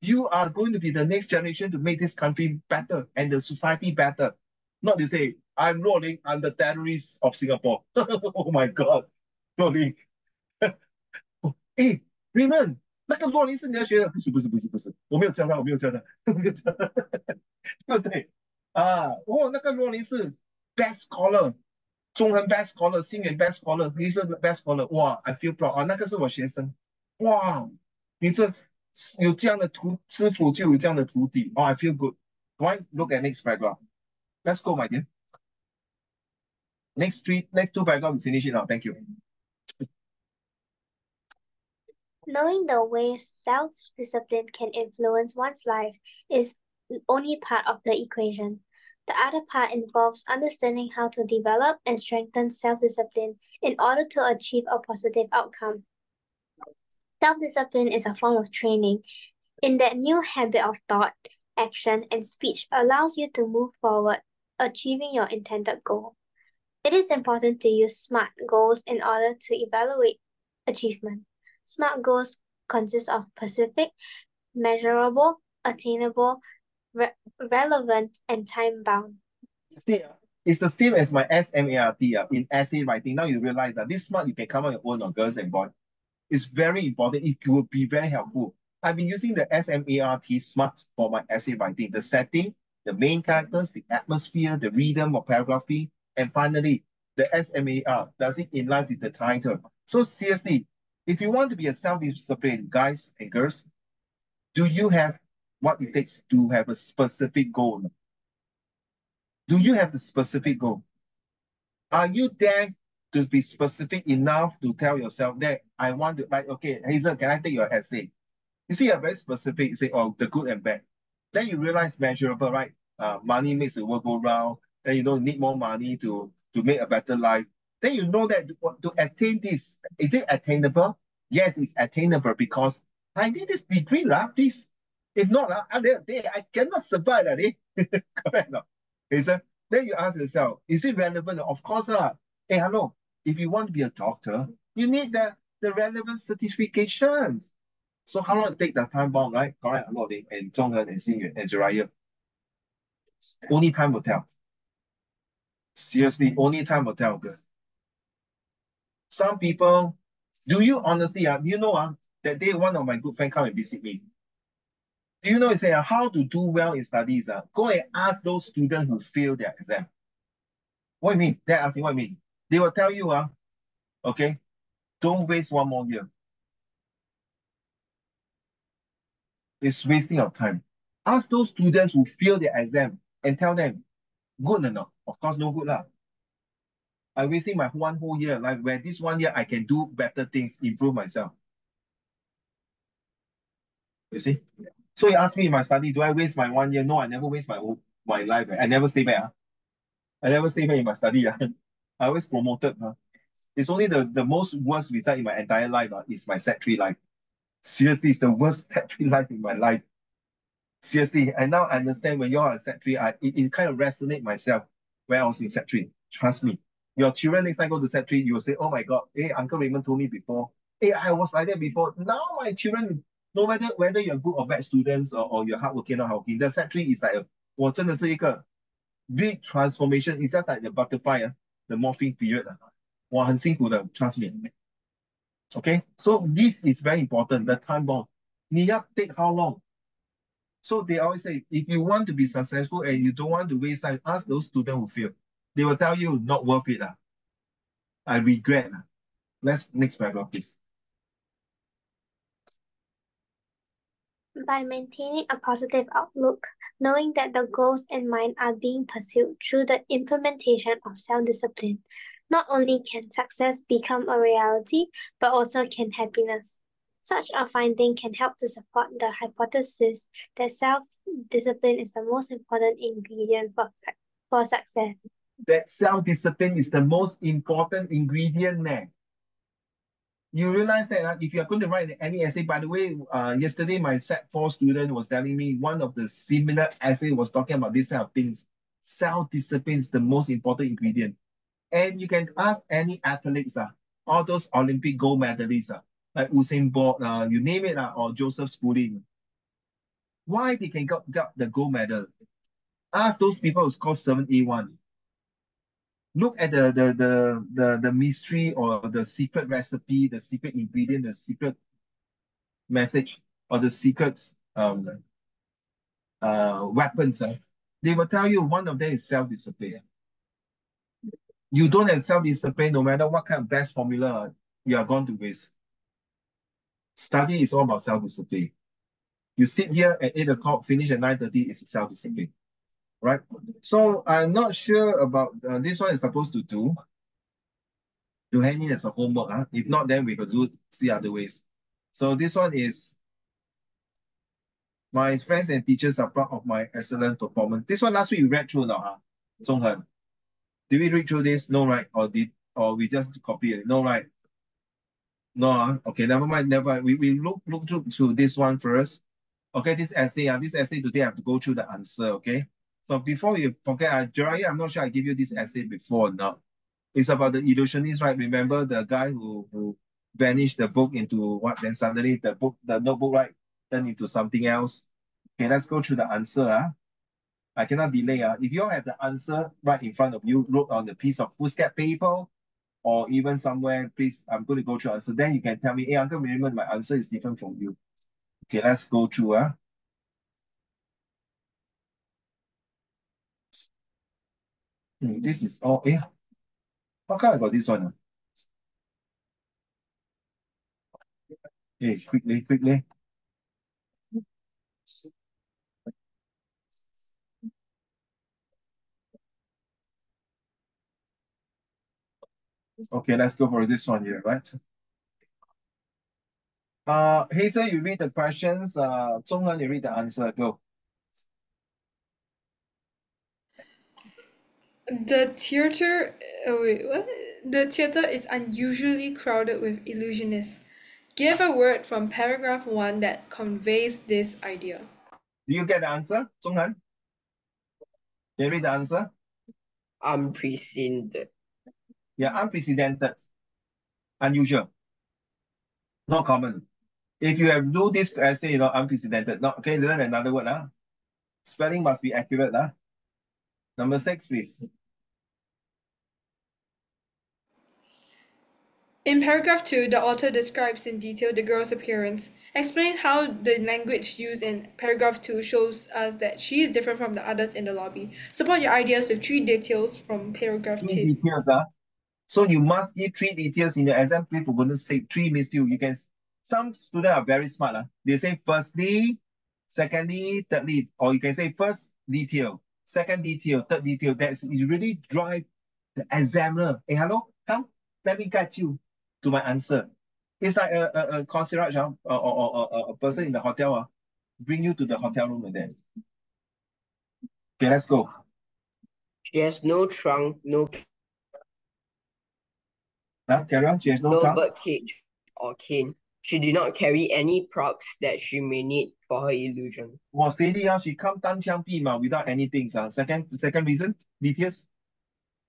You are going to be the next generation to make this country better and the society better. Not to say, I'm Rolling, I'm the terrorist of Singapore. Oh my God. Rolling. 哎，Raymond，那个洛林是你要学的？不是，我没有教他，对不对？那个洛林是 best scholar，中文 best scholar，新源 best scholar，黑色 best scholar，哇，I feel proud 啊，那个是我学生，哇，你这有这样的师傅就有这样的徒弟，哦，I feel good. Right, look at next paragraph. Let's go, my dear. Next two paragraph, we finish it now. Thank you. Knowing the way self-discipline can influence one's life is only part of the equation. The other part involves understanding how to develop and strengthen self-discipline in order to achieve a positive outcome. Self-discipline is a form of training in that new habit of thought, action, and speech allows you to move forward, achieving your intended goal. It is important to use SMART goals in order to evaluate achievement. SMART goals consist of specific, measurable, attainable, relevant, and time-bound. See, it's the same as my SMART in essay writing. Now you realize that this SMART you can come on your own, or girls and boys. It's very important. It will be very helpful. I've been using the SMART SMART for my essay writing. The setting, the main characters, the atmosphere, the rhythm of paragraphy, and finally, the SMAR. Does it in line with the title? So seriously, if you want to be a self-disciplined guys and girls, do you have what it takes to have a specific goal? Do you have the specific goal? Are you there to be specific enough to tell yourself that I want to, like, okay, Hazel, can I take your essay? You see, you're very specific. You say, oh, the good and bad. Then you realize measurable, right? Money makes the world go round. Then you don't need more money to make a better life. Then you know that to attain this, is it attainable? Yes, it's attainable because I need this degree, please. If not, I cannot survive. Correct. No? Hazel? Then you ask yourself, is it relevant? Of course. Hey, hello. If you want to be a doctor, you need the relevant certifications. So how long it take the time bound, right? Correct. A lot and Zhonghen and Xingyuan and Jiraiya. Only time will tell. Seriously, only time will tell. Good. Some people, do you honestly, you know, that day one of my good friend come and visit me. Do you know, he say, how to do well in studies? Go and ask those students who fail their exam. What do you mean? They're asking what I mean. They will tell you, okay, don't waste one more year. It's wasting of time. Ask those students who fail their exam and tell them, good or not? Of course, no good lah. I'm wasting my one whole year, like where this 1 year I can do better things, improve myself. You see? So you ask me in my study, do I waste my 1 year? No, I never waste my life. I never stay back. I never stay back in my study. I always promoted. It's only the most worst result in my entire life is my Sec 3 life. Seriously, it's the worst Sec 3 life in my life. Seriously, I now understand when you're a Sec 3, it kind of resonate myself when I was in Sec 3. Trust me. Your children next time go to Sec 3, you will say, oh my God, hey, Uncle Raymond told me before. Hey, I was like that before. Now my children, no matter whether you're good or bad students or you're hardworking or hardworking, the Sec 3 is like 我真的是一个 big transformation. It's just like the butterfly, the morphing period. 我很辛苦的, trust me. Okay, so this is very important. The time bomb. 你要 take how long? So they always say, if you want to be successful and you don't want to waste time, ask those students who fail. They will tell you, not worth it. I regret. Let's next paragraph, please. By maintaining a positive outlook, knowing that the goals in mind are being pursued through the implementation of self-discipline, not only can success become a reality, but also can happiness. Such a finding can help to support the hypothesis that self-discipline is the most important ingredient for success. That self-discipline is the most important ingredient there. You realize that if you're going to write any essay, by the way, yesterday my Sec 4 student was telling me one of the similar essay was talking about this kind of things. Self-discipline is the most important ingredient. And you can ask any athletes, all those Olympic gold medalists, like Usain Bolt, you name it, or Joseph Schooling. Why they can get the gold medal? Ask those people who score 7A1. Look at the mystery or the secret recipe, the secret ingredient, the secret message, or the secret weapons. They will tell you one of them is self-discipline. You don't have self-discipline, no matter what kind of best formula you are going to waste. Study is all about self-discipline. You sit here at 8 o'clock, finish at 9:30, it's self-discipline, right? So I'm not sure about this one is supposed to do. You hang it as a homework. If not, then we could see other ways. So this one is, my friends and teachers are proud of my excellent performance. This one last week we read through now, Zhonghen. Did we read through this? No, right? Or we just copy it? No, right? No, okay, never mind, never mind. We look through this one first. Okay, this essay today I have to go through the answer, okay? So before you forget, Jiraiya, I'm not sure I give you this essay before or not. It's about the illusionist, right? Remember the guy who vanished the book into what? Then suddenly the notebook, right, turned into something else. Okay, let's go through the answer. I cannot delay. If you all have the answer right in front of you, wrote on the piece of foolscap paper, or even somewhere, please, I'm going to go through answer. Then you can tell me, hey, Uncle Raymond, my answer is different from you. Okay, let's go through. This is all. Yeah. How come I got this one? Hey, quickly. Okay, let's go for this one here, right? Hazel, you read the questions. Zhonghan, you read the answer. Go. The theater, wait, what? The theater is unusually crowded with illusionists. Give a word from paragraph 1 that conveys this idea. Do you get the answer, Zhonghan? Can you read the answer? Unprecedented. Yeah, unprecedented. Unusual. Not common. If you have do this essay, unprecedented. No, okay, learn another word. Spelling must be accurate. Number 6, please. In paragraph 2, the author describes in detail the girl's appearance. Explain how the language used in paragraph 2 shows us that she is different from the others in the lobby. Support your ideas with 3 details from paragraph Three 2. details, So you must give 3 details in your exam. Please, for goodness sake, three means you can. Some students are very smart. They say firstly, secondly, thirdly, or you can say first detail, second detail, third detail. That's it really drive the examiner. Hey, hello, come, let me guide you to my answer. It's like a concierge or a person in the hotel bring you to the hotel room and then. Okay, let's go. She has no trunk, no Carry on. She has no no trunk. bird cage or cane. She did not carry any props that she may need for her illusion. Was steady, she come 单枪匹马 without anything. Second reason, details.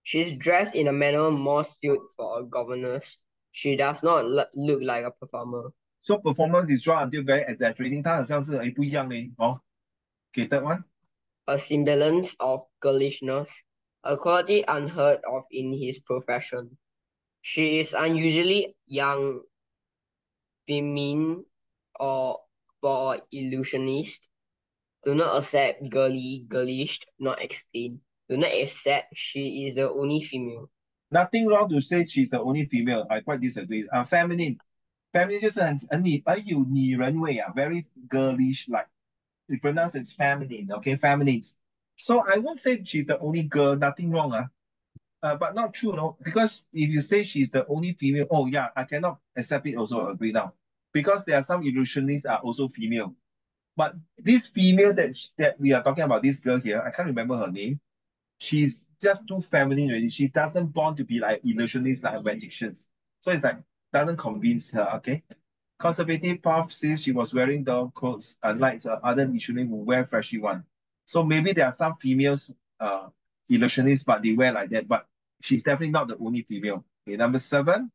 She's dressed in a manner more suited for a governess. She does not look like a performer. So performance is drawn until very exaggerating. 它好像是不一样嘞. Okay, third one. A semblance of girlishness, a quality unheard of in his profession. She is unusually young, feminine, or for illusionist. Do not accept girlish, not explain. Do not accept she is the only female. Nothing wrong to say she's the only female. I quite disagree. Feminine. Feminine 就是很有女人味 very girlish like. We pronounce it feminine, okay, feminine. So I won't say she's the only girl, nothing wrong. But not true, no, because if you say she's the only female, oh yeah, I cannot accept it also, agree now. Because there are some illusionists are also female. But this female that we are talking about, this girl here, I can't remember her name. She's just too feminine already. She doesn't born to be like illusionists like magicians. So it's like doesn't convince her, okay? Conservative path says she was wearing doll clothes, unlike other illusionists who wear flashy one. So maybe there are some females illusionists, but they wear like that. But she's definitely not the only female. Okay, number 7.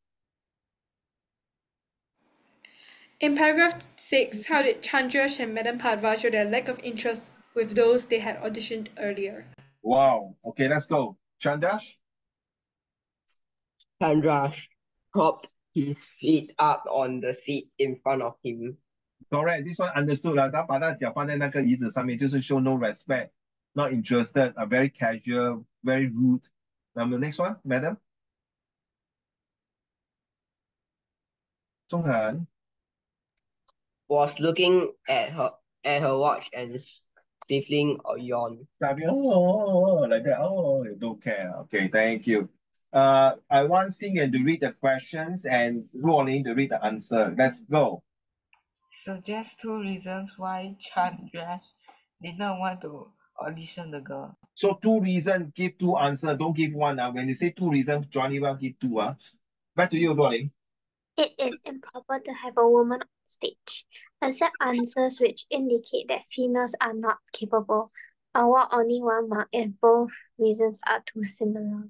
In paragraph 6, how did Chandrash and Madame Padva show their lack of interest with those they had auditioned earlier? Wow. Okay, let's go. Chandrash? Chandrash propped his feet up on the seat in front of him. Correct. This one understood 了。他把他脚放在那个椅子上面，就是 show no respect, not interested, very casual, very rude. Number next one, madam. 中恒 Was looking at her watch and sniffling a yawn. Like that. Oh, you don't care. Okay, thank you. I want Xingyan to read the questions and Ruolin to read the answer. Let's go. Suggest 2 reasons why Chandrash did not want to audition the girl. So 2 reasons, give 2 answers. Don't give one. When you say 2 reasons, Johnny will give 2. Back to you, Ruolin. It is improper to have a woman on stage. Accept answers which indicate that females are not capable. Award only 1 mark if both reasons are too similar.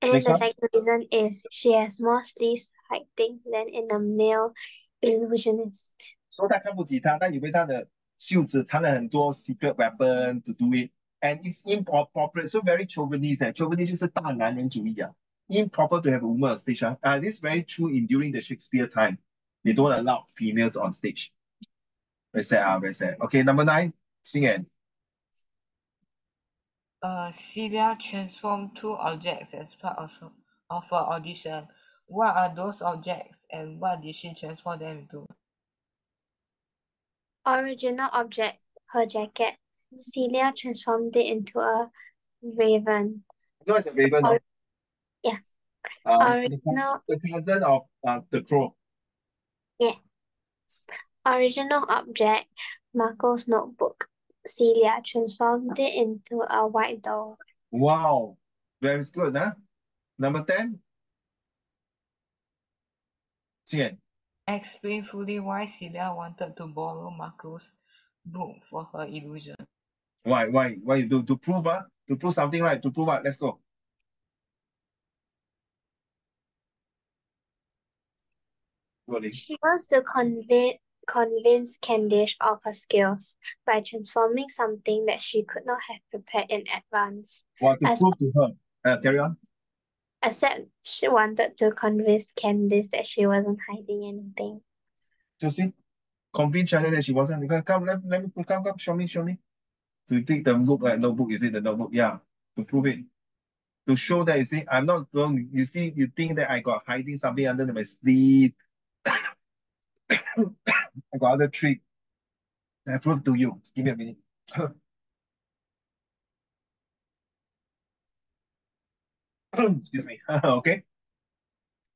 And Next the one. second reason is she has more sleeves hiding than in a male illusionist. So 他看不起他，他以为他的袖子藏了很多 secret weapon to do it, and it's inappropriate. So very chauvinist. Chauvinist 就是大男人主义啊。Improper to have a woman on stage. This is very true in during the Shakespeare time. They don't allow females on stage. Very sad. Very sad. Okay, number 9, Xingyan. Celia transformed 2 objects as part of her audition. What are those objects and what did she transform them into? Original object, her jacket. Celia transformed it into a raven. You know it's a raven, no? Yeah. The cousin of the crow. Yeah. Original object, Marco's notebook. Celia transformed it into a white doll. Wow. Very good, huh? Number 10. Xingyan. Explain fully why Celia wanted to borrow Marco's book for her illusion. Why you do to prove to prove something, right? To prove what? Let's go. Rolling. She wants to convince Candice of her skills by transforming something that she could not have prepared in advance. Well, to As- prove to her. Carry on. Except she wanted to convince Candice that she wasn't hiding anything. You see, convince China that she wasn't. Come, let me come, show me, show me. So you take the book, like notebook, is it the notebook? Yeah, to prove it. To show that you see, I'm not going, you see, you think that I got hiding something under my sleeve. I got other trick. I prove to you. Give me a minute. Excuse me. Okay.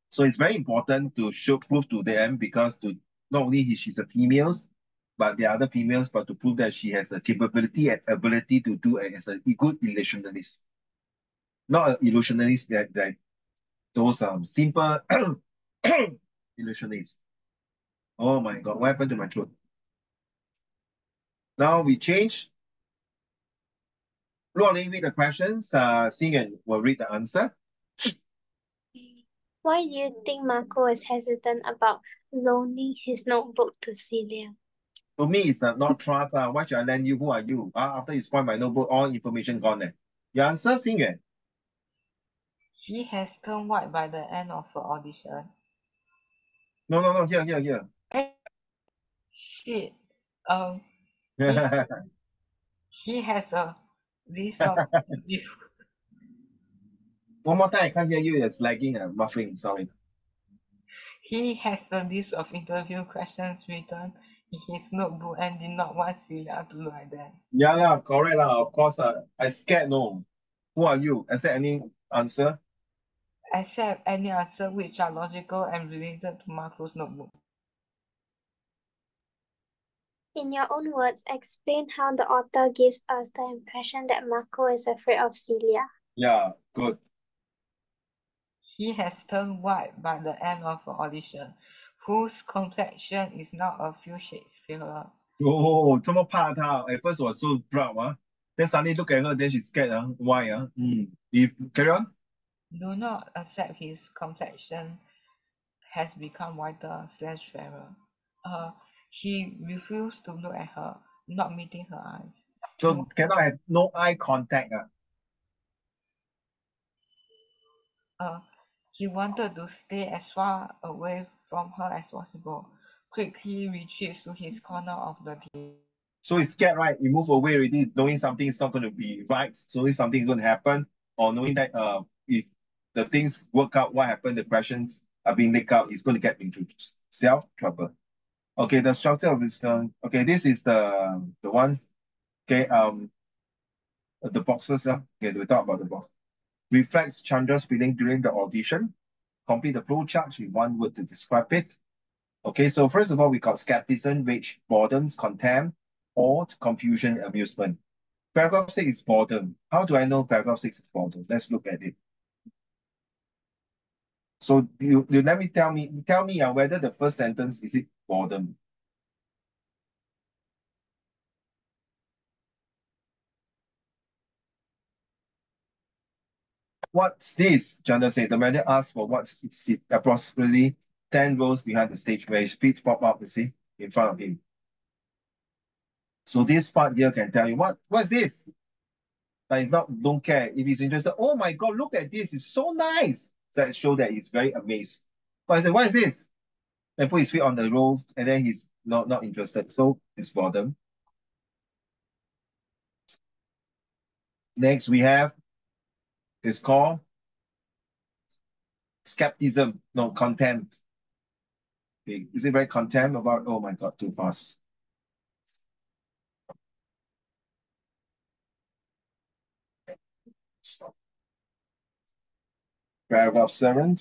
So it's very important to show prove to them because to not only she's a females, but the other females, but to prove that she has a capability and ability to do it as a good illusionist. Not an illusionist that those simple illusionists. Oh my god, what happened to my throat? Now we change. Luoling read the questions, Xingyan will read the answer. Why do you think Marco is hesitant about loaning his notebook to Celia? To me, it's not trust. Why should I lend you? Who are you? After you spoil my notebook, all information gone there. Your answer, Xingyan. He has turned white by the end of the audition. No, here. Shit. He, he has a list of One more time, I can't hear you. It's lagging and muffling. Sorry. he has a list of interview questions written in his notebook and did not want Celia to look like that. Yeah, lah, correct lah. Of course, I scared. No. Who are you? Is there any answer? Accept any answer which are logical and related to Marco's notebook. In your own words, explain how the author gives us the impression that Marco is afraid of Celia. Yeah, good. He has turned white by the end of the audition, whose complexion is now a few shades paler. Oh, 这么怕她. At first was so proud, then suddenly look at her, then she's scared. Why? You carry on. Do not accept his complexion has become whiter / fairer. He refused to look at her, not meeting her eyes. So cannot have no eye contact. He wanted to stay as far away from her as possible. Quickly retreats to his corner of the table. So he's scared, right? He move away already, knowing something is not going to be right, knowing something is going to happen, or knowing that if the things work out, what happened, the questions are being leaked out, he's going to get into self trouble. Okay, the structure of this. Okay, this is the one. Okay, the boxes. Okay, we talk about the box. Reflects Chandra's feeling during the audition. Complete the flow chart with one word to describe it. Okay, so first of all, we got skepticism, rage, boredom, contempt, awe, confusion, amusement. Paragraph 6 is boredom. How do I know paragraph 6 is boredom? Let's look at it. So you let me tell me whether the first sentence is it boredom. What's this? Chandra said. The manager asked for what's it, approximately 10 rows behind the stage where his feet pop up, you see, in front of him. So this part here can tell you what's this? Like not don't care. If he's interested, oh my god, look at this, it's so nice. So that show that he's very amazed. But I said, what is this? And put his feet on the row, and then he's not interested. So it's boredom. Next we have it's called skepticism, no contempt. Okay. Is it very contempt about oh my god, too fast? Paragraph 7.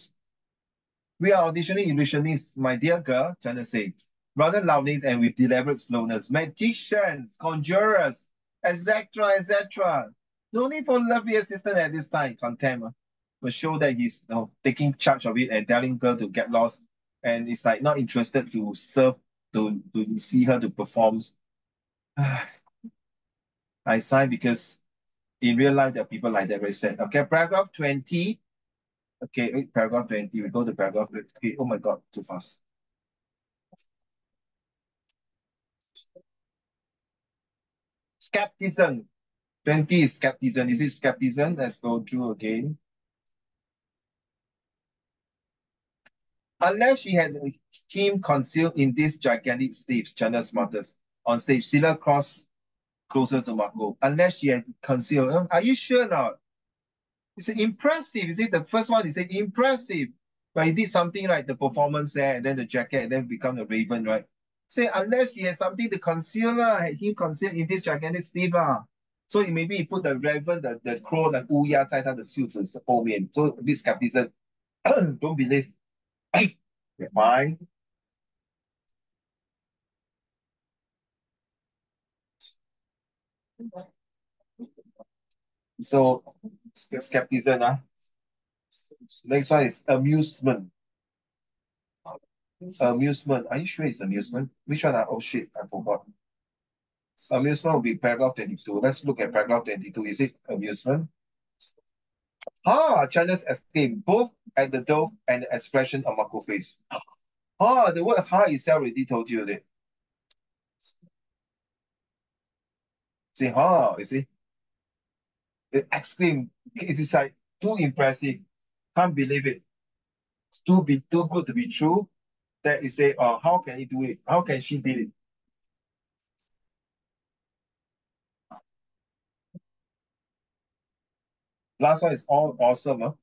We are auditioning illusionists, my dear girl, China said, rather loudly and with deliberate slowness. Magicians, conjurers, etc., etc. No need for lovely assistant at this time, contempt. But show that he's taking charge of it and telling her to get lost. And it's like not interested to serve, to see her to perform. I sigh because in real life, there are people like that, very sad. Okay, paragraph 20. Okay, paragraph 20. We go to paragraph 20. Okay, oh my God, too fast. Skepticism. 20 is skepticism. Is it skepticism? Let's go through again. Unless she had him concealed in this gigantic stage, China smartest, on stage, Silla crossed closer to Marco. Unless she had concealed. Are you sure now? It's impressive. You see, the first one is impressive. But he did something like the performance there, and then the jacket, and then become a raven, right? Say, unless he had something to conceal, had him concealed in this gigantic sleeve. So maybe he put the raven, the crow, the 乌鸦在他的袖子后面. So a bit skepticism. Don't believe. Fine. So skepticism. Next one is amusement. Amusement. Are you sure it's amusement? Which one? Oh shit, I forgot. Amusement will be paragraph 22. Let's look at paragraph 22. Is it amusement? China's escape, both at the dove and the expression on Marco's face. The word itself already told you that. See, you see? The exclaim, it is like too impressive. Can't believe it. It's too good to be true. That you say, how can he do it? How can she do it? Last one is all awesome.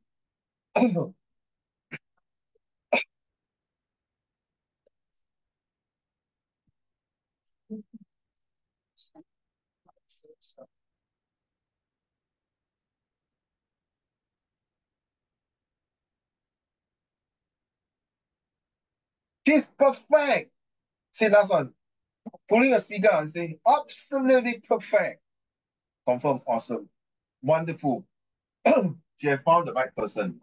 She's perfect. See, last one. Pulling a cigar and saying, absolutely perfect. Confirm, awesome. Wonderful. She have found the right person.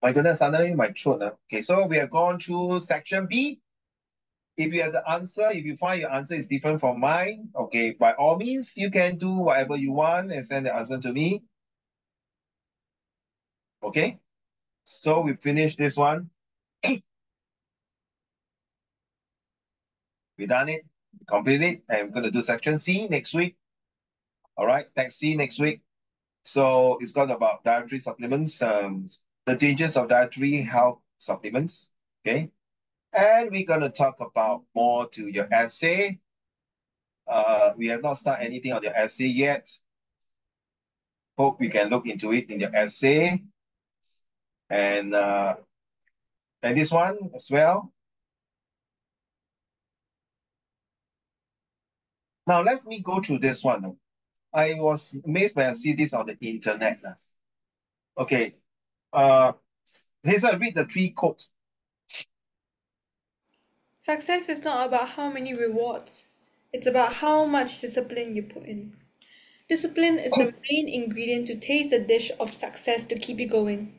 My goodness, suddenly my throat. Okay, so we have gone through section B. If you have the answer, if you find your answer is different from mine, okay, by all means, you can do whatever you want and send the answer to me. Okay, so we finished this one. We done it, completed it, and we're going to do section C next week. All right, text C next week. So it's got about dietary supplements, the dangers of dietary health supplements. Okay, and we're going to talk about more to your essay. We have not started anything on your essay yet. Hope you can look into it in your essay. And this one as well. Now let me go through this one. I was amazed when I see this on the internet. Okay. Here's I read the 3 quotes. Success is not about how many rewards. It's about how much discipline you put in. Discipline is the main ingredient to taste the dish of success to keep you going.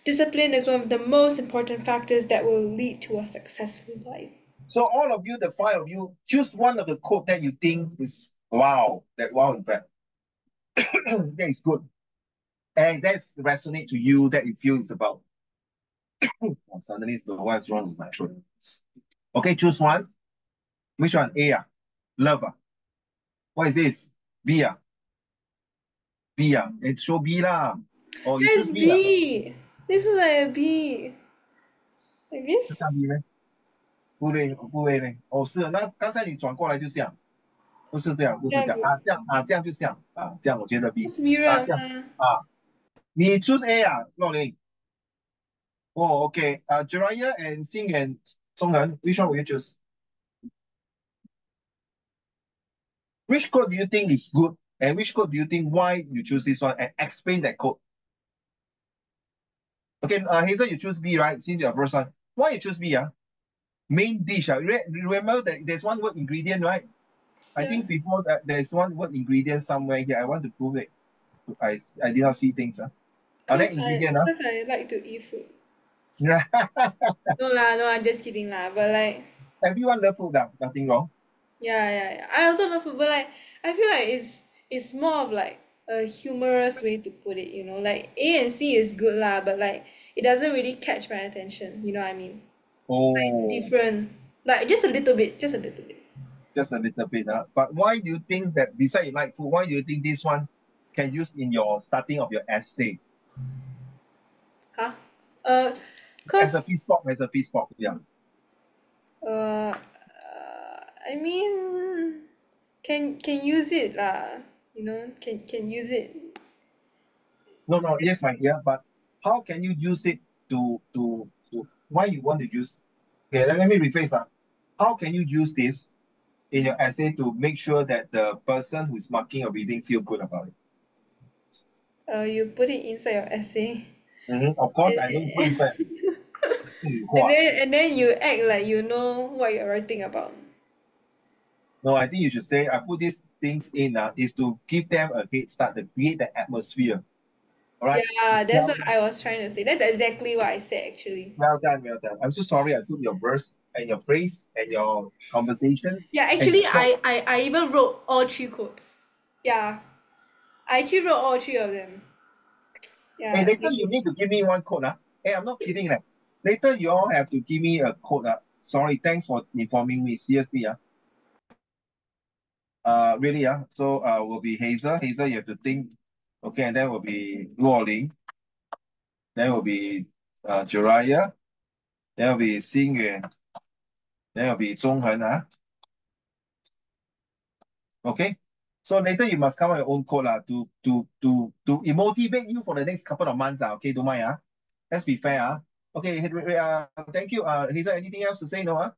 Discipline is one of the most important factors that will lead to a successful life. So all of you, the 5 of you, choose one of the quote that you think is wow. That wow, in fact. That is good. And that's resonate to you, that you feel is about. Suddenly what's wrong with my throat? Okay, choose one. Which one? A. Love. What is this? B. B. It show B lah. Oh, you choose That's B. B. This is like a B. Like 是 this? 这样 B 咩？不会嘞。哦，是，那刚才你转过来就像，不是这样，不是这样啊，这样就像啊，这样我觉得 B It's mirror 这样吗？你 choose A 洛林。Oh, okay. Jiraiya and Xing and Songhan, which one will you choose? Which code do you think is good? And which code do you think why you choose this one? And explain that code. Okay, Hazel, you choose B, right? Since you're first one. Why you choose B? Main dish. Remember that there's one word ingredient, right? I think before that there's one word ingredient somewhere here. I want to prove it. I did not see things. Are there ingredient? Because I like to eat food. Yeah. No lah, no, I'm just kidding lah. But like, Everyone love food, nothing wrong. yeah. I also love food, but like, I feel like it's more of like a humorous way to put it, you know. Like A and C is good lah, but like it doesn't really catch my attention. You know what I mean? Like, Oh. it's different. Like just a little bit, just a little bit. just a little bit. But why do you think that besides you like food, why do you think this one can use in your starting of your essay Huh? as a Cause piece spot? Yeah. I mean, can use it lah. Can use it. No, yes, my dear. But how can you use it to why you want to use? Okay, let me rephrase that. How can you use this in your essay to make sure that the person who's marking or reading feel good about it? You put it inside your essay. Of course, I don't put inside. And What? then you act like you know what you're writing about. No, I think you should say I put these things in is to give them a head start, to create the atmosphere. All right. Yeah, that's Tell what them, I was trying to say. That's exactly what I said actually. well done, well done. I'm so sorry I took your verse and your phrase and your conversations Yeah, and actually I even wrote all three quotes. Yeah. I actually wrote all three of them. hey, Yeah. later you need to give me one code. Hey, I'm not kidding. Later you all have to give me a code. Sorry, thanks for informing me. Seriously. Really. So will be Hazel. Hazel, you have to think. Okay, and then will be Luo Ling. Then will be Jiraiya. Then will be Xing Yuan. Then will be Zhong Hen. Okay. So later you must come up with your own code to motivate you for the next couple of months. Okay, don't mind. Let's be fair. Okay, thank you. Hazel, anything else to say? No?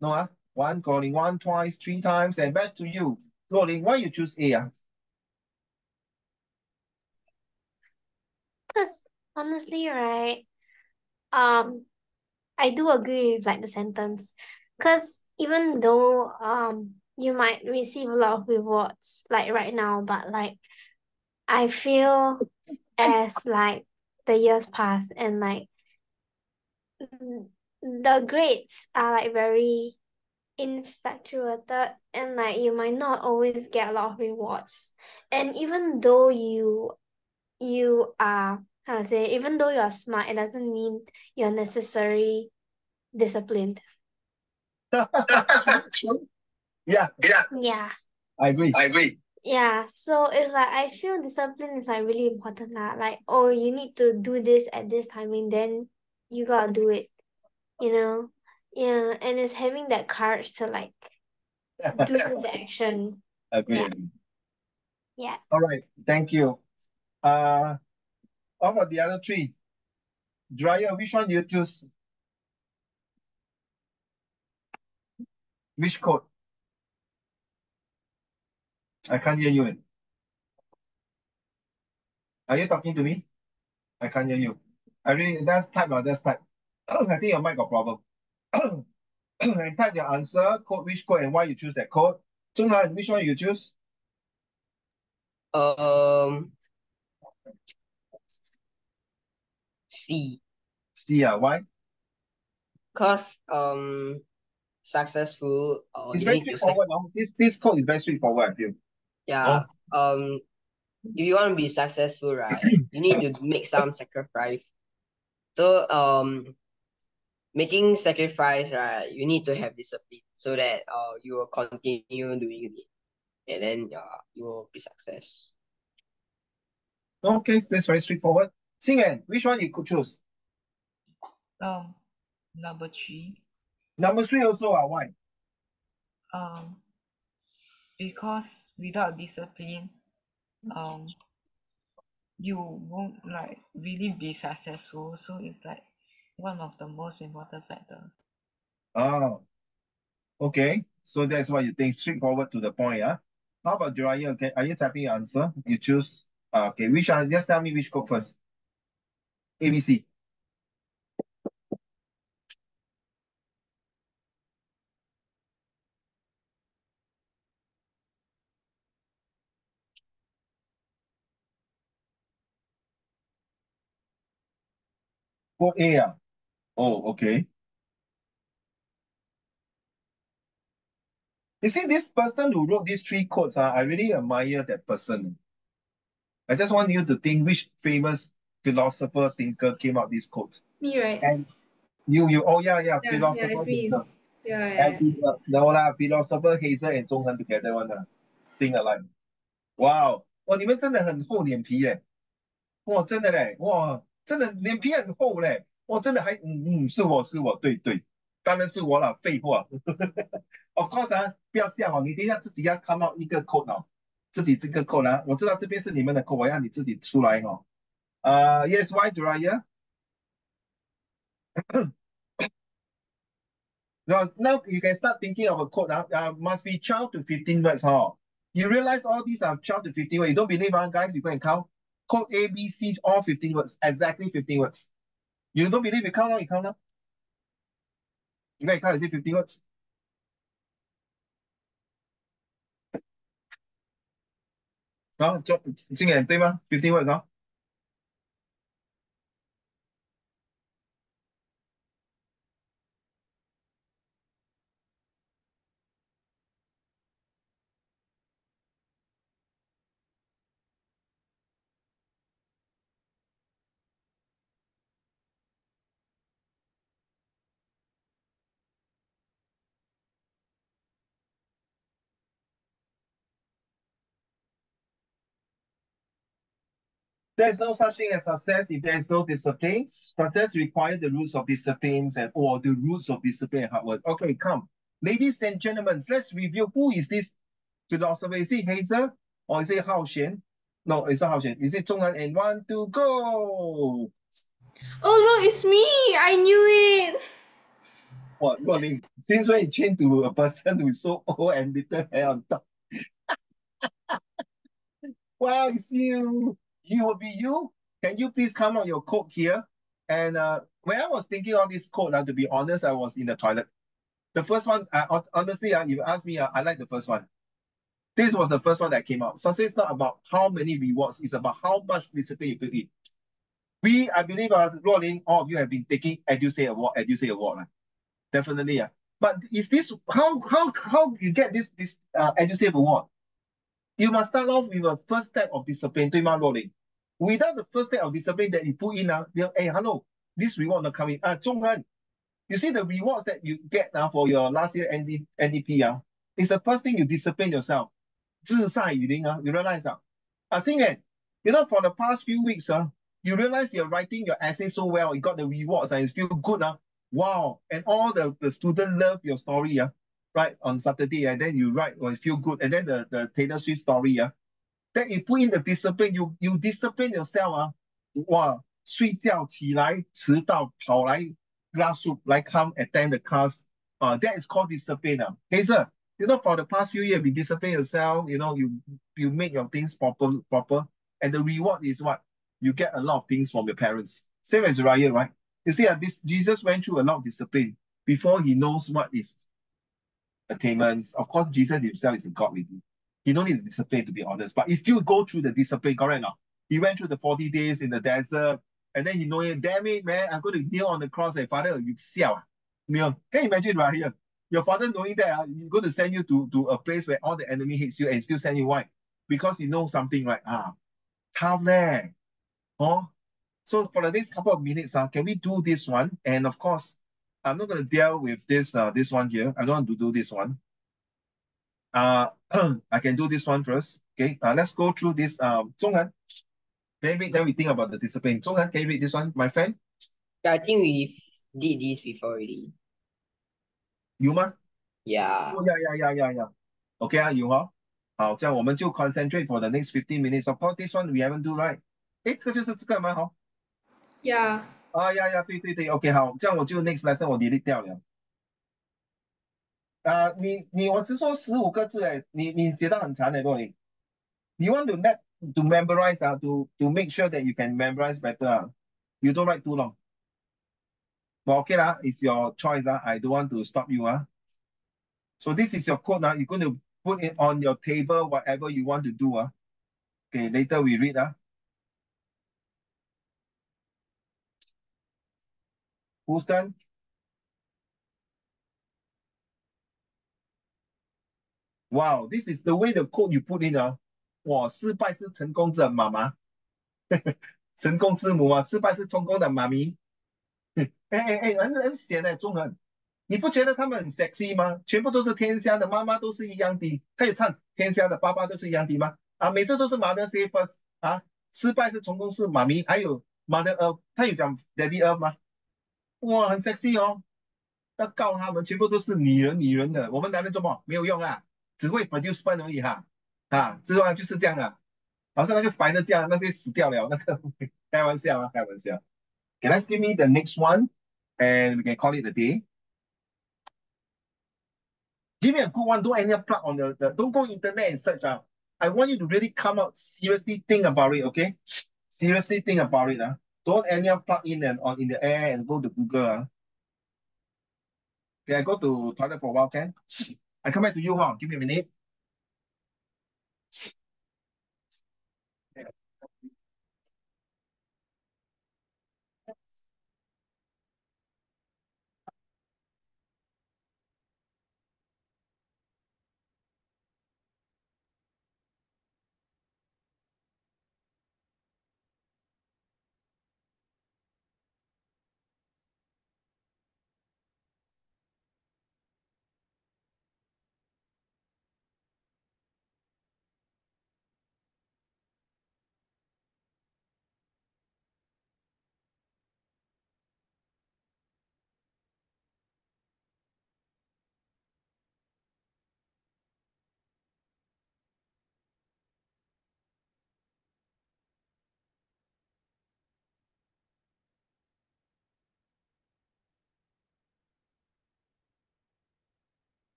No? One, calling one, twice, three times, and back to you. Calling, why you choose A? Because honestly, right, um, I do agree with like the sentence. Because even though you might receive a lot of rewards like right now, but like I feel as like the years pass and like the grades are like very infatuated and like you might not always get a lot of rewards. And even though you are how to say, even though you are smart, it doesn't mean you're necessarily disciplined. True. Yeah, Yeah. I agree. Yeah, so it's like I feel discipline is like really important lah. Like, oh, you need to do this at this timing, then you gotta do it, you know? Yeah, and it's having that courage to like do the action. Agree, Yeah, agree. yeah. All right, thank you. How about the other three? Dryer, which one you choose? Which code? I can't hear you. Are you talking to me? I can't hear you. That's type. That's type. I think your mic got problem. And type your answer, code, which code and why you choose that code. Zhong Han, which one you choose? Um, C. C, why? Cause successful It's you very need to say straightforward. No? This code is very straightforward, I feel. yeah No? if you want to be successful, right, you need to make some sacrifice. So making sacrifice, right, you need to have discipline so that you will continue doing it, and then you will be success. Okay, that's very straightforward. Xingyan, which one you could choose? Number 3. Number 3 also, why? Because without discipline, um, you won't like really be successful. So it's like one of the most important factors. Ah, okay. So that's why you think straightforward to the point, How about Jiraiya? Okay, are you typing your answer? You choose. Okay, which one? Just tell me which code first. ABC. Code A. Oh, okay. You see, this person who wrote these 3 codes, I really admire that person. I just want you to think which famous philosopher thinker came out these quotes. Me, right? And you, oh yeah, Yeah, philosopher it's me. himself. Yeah, And yeah. no lah, philosopher Hazel and 中恒 together one lah. Think alike. Wow，哇，你们真的很厚脸皮耶！哇，真的嘞，哇，真的脸皮很厚嘞，哇，真的还，是我，对对，当然是我了，废话。Of course 啊，不要笑哦，你等一下自己要 come out 一个 code 哦，自己这个 code 啊，我知道这边是你们的 code，我要你自己出来哦。Yes, why do I? Yeah? Now you can start thinking of a code. Must be 12 to 15 words. You realize all these are 12 to 15 words. You don't believe, guys? You go and count. Code A, B, C, all 15 words. Exactly 15 words. You don't believe? You count now. You count now. You can count. Is it 15 words? Fifteen words. There's no such thing as success if there is no disciplines. Success requires the roots of disciplines and or the roots of discipline and hard work. Okay, come. Ladies and gentlemen, let's review who is this philosopher. Is it Hazel or is it Hao Xian? No, it's not Hao Xian. Is it Zhong Han? And one, two, go! Oh, look, it's me! I knew it! What, Guoling, since when you change to a person who is so old and little hair on top? Wow, it's you. You will be you. Can you please come out your code here? And when I was thinking on this code, to be honest, I was in the toilet. The first one, honestly, if you ask me, I like the first one. This was the first one that came out. So it's not about how many rewards, it's about how much discipline you put in. I believe, Rolling, all of you have been taking EduSay Award. Definitely. But is this, how you get this EduSay Award? You must start off with a first step of discipline, 对吗, Rolling? Without the first step of discipline that you put in, hey, hello, this reward not coming. Zhonghan, you see the rewards that you get for your last year NDP, it's the first thing you discipline yourself. 自晒雨林, you realize, Xingyan, for the past few weeks, you realize you're writing your essay so well, you got the rewards, and you feel good, wow, and all the students love your story, right, on Saturday, and then you write, you feel good, and then the Taylor Swift story, then you put in the discipline, you discipline yourself, 哇，睡觉起来迟到跑来 grassroots 来 come attend the class, that is called discipline. Hazel, for the past few years, you discipline yourself, you make your things proper, and the reward is what? You get a lot of things from your parents. Same as Ryan, right? You see, this Jesus went through a lot of discipline before he knows what is attainments. Of course, Jesus himself is a God with you. He don't need the discipline, to be honest, but he still go through the discipline, correct now? He went through the 40 days in the desert, and then he know, damn it, man, I'm going to kneel on the cross. Hey, Father, you siao. Can you imagine right here? Your father knowing that he's going to send you to a place where all the enemy hates you and still send you. Why? Because he knows something, right? Tough there. Oh, so for the next couple of minutes, can we do this one? And of course, I'm not going to deal with this one here. I don't want to do this one. I can do this one first. Okay, let's go through this. Zhonghan, then we think about the discipline. Zhonghan, can you read this one, my friend? Yeah, I think we did this before already. You 吗？ Yeah. Oh, yeah. Okay, you 好，这样我们就 concentrate for the next 15 minutes. Of course, this one we haven't do right. 诶，这个就是这个吗？好。Yeah. 对，OK，好，这样我就 next lesson 我 delete 掉了。我只说15个字，你写到很长的，若琳。You want to memorize, to make sure that you can memorize better. You don't write too long. But okay lah, it's your choice. I don't want to stop you. So this is your code. You're going to put it on your table, whatever you want to do. Okay, later we read. Who's done? Wow, this is the way the code you put in. 哇，失败是成功者妈妈，成功之母啊，失败是成功的妈咪。很险中文。你不觉得他们很 sexy 吗？全部都是天香的妈妈都是一样的，他有唱天香的爸爸都是一样的吗？啊，每次都是 mother say first 啊，失败是成功是妈咪，还有 mother earth，他有讲 daddy earth 吗？哇，很 sexy 哦。要告他们全部都是女人的，我们男人做么没有用啊，只会 produce fun 而已哈啊，之后就是这样啊，好像那个 spider 这样，那些死掉了，那个开玩笑啊，开玩笑。Okay, let's give me the next one, and we can call it a day. Give me a good one. Don't any plug on don't go internet and search out. I want you to really come out seriously think about it, okay? Seriously think about it. Don't any plug in and on in the air and go to Google. Okay, I go to toilet for a while, can? I come back to you, huh? Give me a minute.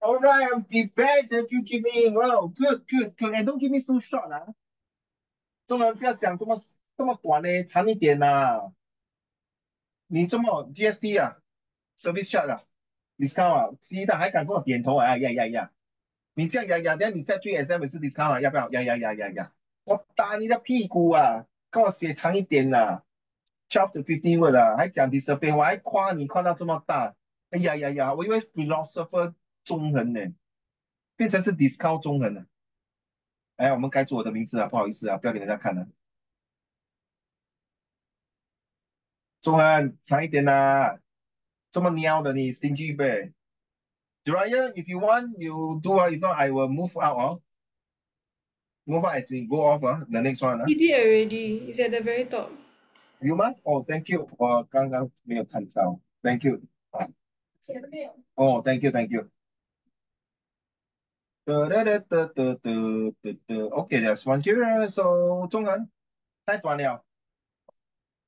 All right, I'm prepared if you give me, wow, good, good, good. And don't give me so short 啊，中文不要讲这么短呢，长一点呐、你这么 GST 啊，service charge 啊，discount 啊，鸡蛋还敢跟我点头啊？哎呀呀呀！你这样呀呀，等下你 set 3 exam 也是 discount 啊？要不要？呀呀呀呀呀！我打你的屁股啊！跟我写长一点呐、12 to 15 word 啊，还讲 discipline，我还夸你夸到这么大。哎呀呀呀！我以为 philosopher 中横呢，变成是 discount 中横了。哎，我们该做我的名字啊，不好意思啊，不要给人家看了。中横长一点呐、这么喵的你 stingy 呗。Dryer, if you want, you do. If not, I will move out. Move out as we go off. The next one. He did already. It's at the very top. 有吗？哦，Thank you，我刚刚没有看到，Thank you。啊，哦，Thank you，Thank you。Okay, there's one here. So 中文太短了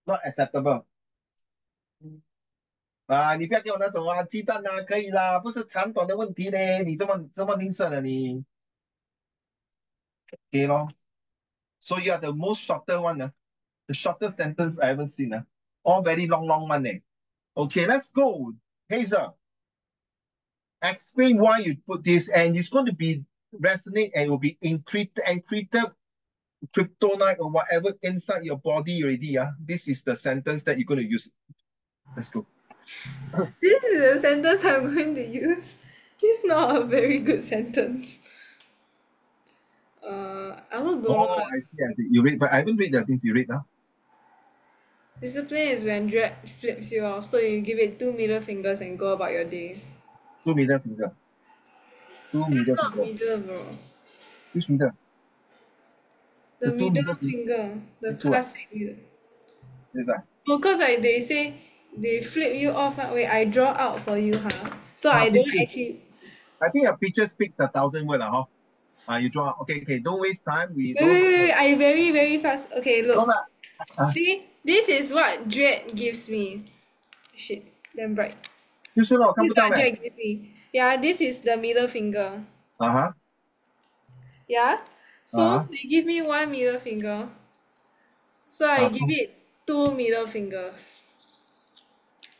，not acceptable。啊，你不要给我那种啊，鸡蛋啊，可以啦，不是长短的问题嘞，你这么吝啬的你。Okay, lor. So you are the most shorter one. The shortest sentence I ever seen. All very long one. Okay, let's go. Hazel, explain why you put this, and it's going to be resonate and it will be encrypted kryptonite or whatever inside your body already. Yeah, this is the sentence that you're going to use. Let's go. This is the sentence I'm going to use. It's not a very good sentence. I also don't know. Oh, I see. I see. You read, but I haven't read the things you read now. Discipline is when dread flips you off, so you give it two middle fingers and go about your day. Two middle finger. Two That's middle not finger. middle, bro. Which middle? The The two middle middle finger. finger, the These two. classic middle. This ah. Because like they say they flip you off. Wait, I draw out for you, huh? So I don't Pictures. actually. I think a picture speaks 1,000 words, huh? You draw. Okay, okay. Don't waste time. We Wait, wait, don't. wait, wait. I very, very fast. Okay, No look. lah. See, this is what dread gives me. Shit, damn bright. 就是咯，看 This 不 is 到 what 咩？ dread gives me. Yeah, this is the middle finger. 啊哈 Yeah. 啊 So 哈 they give me one middle finger. So I give it two middle fingers.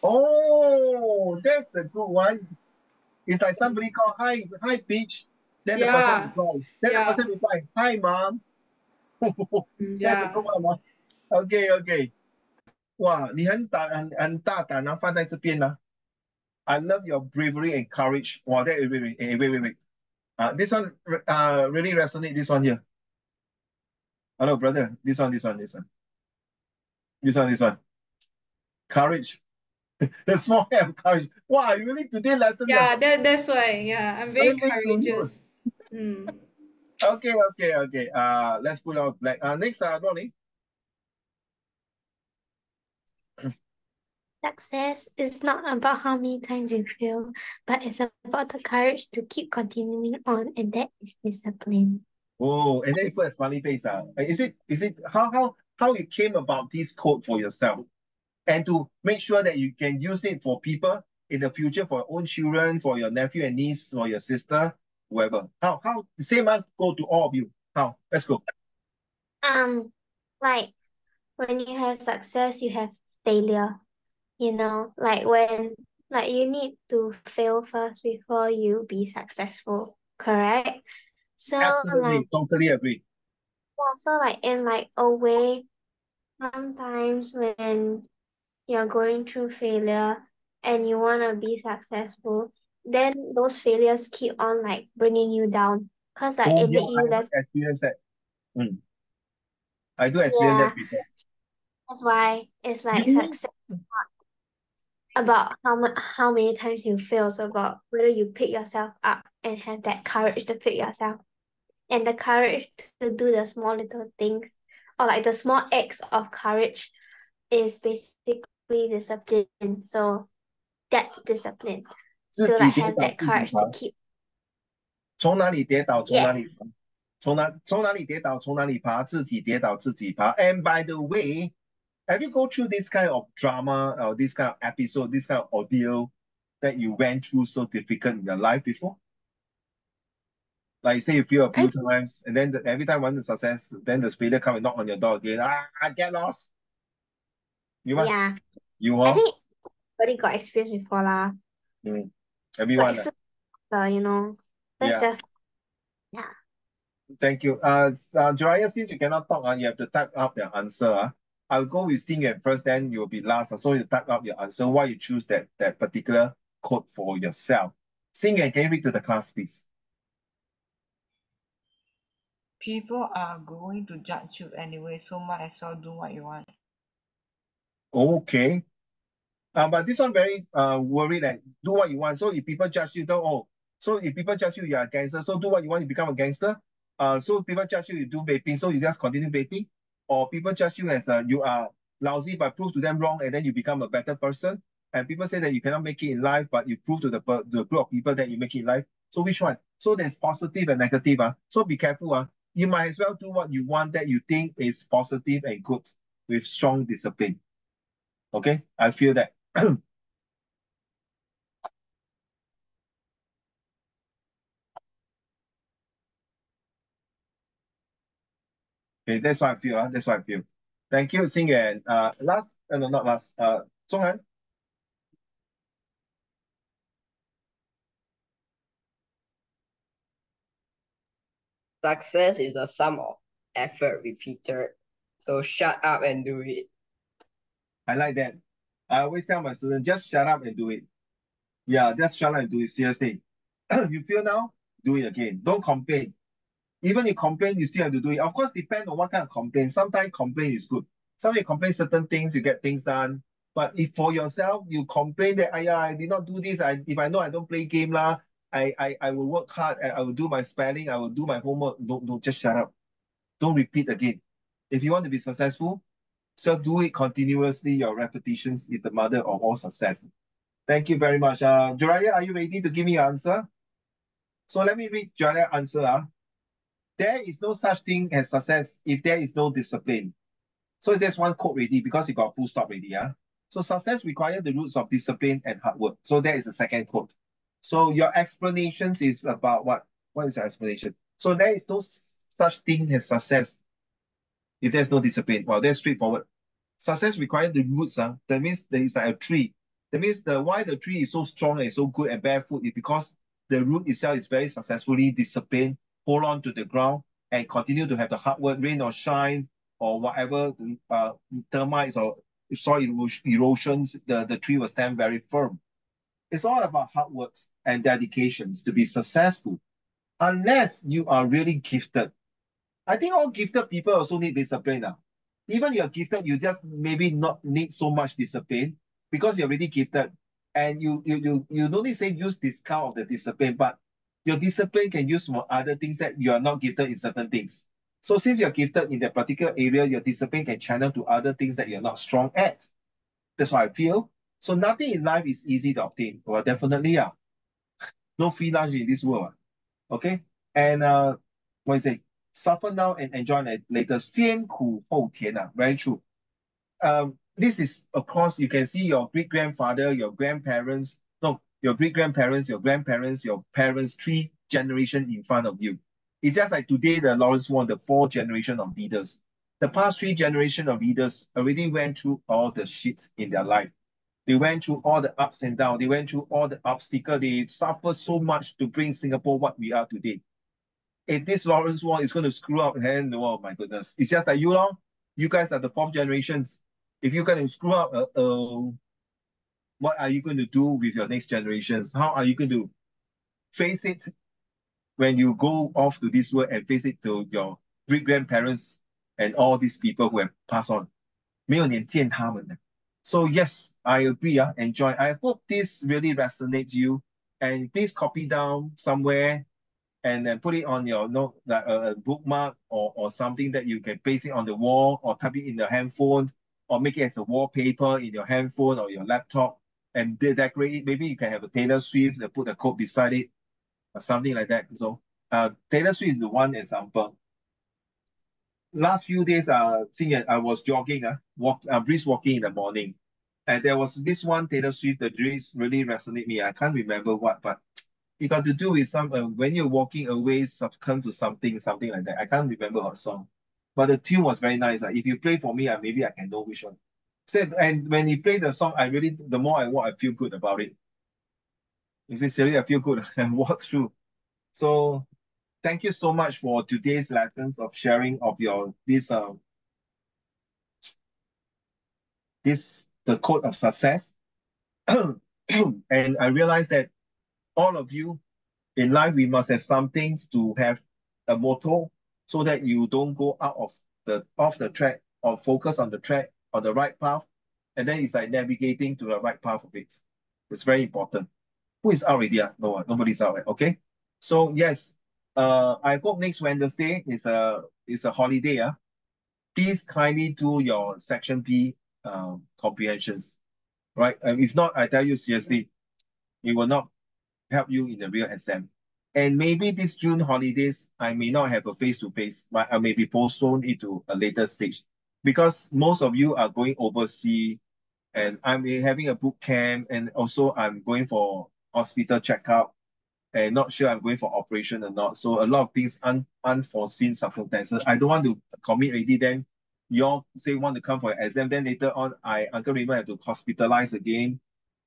Oh, that's a good one. It's like somebody call hi, hi, bitch. Then the person Yeah. reply. Then the Yeah. person reply, hi, mom. That's a Yeah. good one, huh? Okay, okay. 哇，你很大胆啊，放在这边呢。I love your bravery and courage. Wow, that wait. This one really resonate. This one here. Hello, brother. This one. Courage. The small hand of courage. Wow, really today lesson. Yeah, that's why. Yeah, I'm very Learning to you. courageous. Mm. Okay. Let's put out black. Next, Ronnie. Success is not about how many times you fail, but it's about the courage to keep continuing on, and that is discipline. Oh, and then you put a smiley face. Is it how you came about this code for yourself, and to make sure that you can use it for people in the future, for your own children, for your nephew and niece, for your sister, whoever. How the same go to all of you. How? Let's go. Like when you have success, you have failure. Like when you need to fail first before you be successful, correct? So like Absolutely, totally agree. yeah, so like in like a way, sometimes when you're going through failure and you want to be successful, then those failures keep on like bringing you down because like Oh it yeah, make I you have less. experienced that. Mm, I do experience Yeah, that before. that's why it's like You success about how many times you fail. It's about whether you pick yourself up and have that courage to pick yourself and the courage to do the small little things or like the small acts of courage is basically discipline. So that's discipline to like have that courage to keep. 从哪里跌倒，从哪 Yeah. 里爬，从哪里跌倒，从哪里爬，自己跌倒自己爬。And by the way, have you go through this kind of drama or this kind of episode, this kind of ordeal that you went through so difficult in your life before? Like you say you feel a few I times, and then every time one the success, then the failure come and knock on your door again. I get lost. You mah? yeah. You I huh? think everybody got experience before lah. Everyone. Like that's Yeah. just yeah. Thank you. Jiraiya, since you cannot talk, you have to type up the answer. I'll go with Xing Yuan first, then you'll be last. So you type up your answer, why you choose that particular code for yourself. Xing Yuan, can you read to the class, please? People are going to judge you anyway, so might as well do what you want. Okay. But this one very worried that do what you want. So if people judge you, so if people judge you, you're a gangster. So do what you want, you become a gangster. So people judge you, you do vaping, so you just continue vaping. Or people judge you as you are lousy, but prove to them wrong, and then you become a better person. And people say that you cannot make it in life, but you prove to the group of people that you make it in life. So which one? So there's positive and negative. So be careful. You might as well do what you want that you think is positive and good with strong discipline. Okay, I feel that. Okay, that's what I feel. That's what I feel. Thank you, Xing Yuan. Last, no, not last. Zhonghan. Success is the sum of effort repeated. So shut up and do it. I like that. I always tell my students, just shut up and do it. Yeah, just shut up and do it. Seriously. You feel now? Do it again. Don't complain. Even you complain, you still have to do it. Of course, depend on what kind of complaint. Sometimes complain is good. Sometimes you complain certain things, you get things done. But if for yourself, you complain that, I did not do this. If I know I don't play game lah, I will work hard. I will do my spelling. I will do my homework. Don't just shut up. Don't repeat again. If you want to be successful, just do it continuously. Your repetitions is the mother of all success. Thank you very much. Joraya, are you ready to give me your answer? So let me read Joraya's answer. There is no such thing as success if there is no discipline. So there's one quote already because you got a full stop already. Yeah. So success requires the roots of discipline and hard work. So that is the second quote. So your explanations is about what? What is your explanation? So there is no such thing as success if there's no discipline. Well, that's straightforward. Success requires the roots. That means there is like a tree. That means why the tree is so strong and so good and barefoot is because the root itself is very successfully disciplined, hold on to the ground, and continue to have the hard work, rain or shine, or whatever termites or soil erosions, the tree will stand very firm. It's all about hard work and dedications to be successful. Unless you are really gifted, I think all gifted people also need discipline. Even you're gifted, you just maybe not need so much discipline because you're already gifted. And you don't need to say use this kind of the discipline, but your discipline can use for other things that you are not gifted in certain things. So since you're gifted in that particular area, your discipline can channel to other things that you're not strong at. That's what I feel. So nothing in life is easy to obtain. Well, definitely, yeah. No free lunch in this world. Okay. And what is it? Suffer now and enjoy later. 先苦后甜. Very true. This is, of course, you can see your great grandfather, your grandparents, no, your great grandparents, your grandparents, your parents, three generations in front of you. It's just like today, the Lawrence Wong, the fourth generation of leaders. The past three generations of leaders already went through all the shit in their life. They went through all the ups and downs. They went through all the obstacles. They suffered so much to bring Singapore what we are today. If this Lawrence Wong is going to screw up, then oh my goodness, it's just like you know, you guys are the fourth generations. If you're going to screw up, what are you going to do with your next generations? How are you going to face it when you go off to this world and face it to your great grandparents and all these people who have passed on? 没有脸见他们的. So yes, I agree. Enjoy. I hope this really resonates you, and please copy down somewhere and then put it on your note, like a bookmark or something that you can paste it on the wall or type it in the handphone or make it as a wallpaper in your handphone or your laptop and decorate it. Maybe you can have a Taylor Swift and put a quote beside it or something like that. So Taylor Swift is the one example. Last few days, I was jogging, brisk walking in the morning. And there was this one Taylor Swift that really resonated me. I can't remember what, but it got to do with some when you're walking away, succumb to something like that. I can't remember her song, but the tune was very nice. If you play for me, maybe I can know which one. So, and when he played the song, the more I walk, I feel good about it. Is it seriously? I feel good and walk through. So thank you so much for today's lessons of sharing of your the code of success. And I realized that all of you in life, we must have something to have a motto so that you don't go out of off the track or focus on the track on the right path. And then it's like navigating to the right path of it. It's very important. Who is out already? No one, nobody's out. Right? Okay. So yes, I hope next Wednesday is a holiday. Please kindly do your section B comprehensions. Right. If not, I tell you seriously, it will not help you in the real exam. And maybe this June holidays, I may not have a face-to-face, but I may be postponed it to a later stage because most of you are going overseas and I'm having a boot camp and also I'm going for hospital checkup. and not sure I'm going for operation or not. So a lot of things unforeseen circumstances. I don't want to commit already. Then you all say want to come for an exam. Then later on, Uncle Raymond have to hospitalize again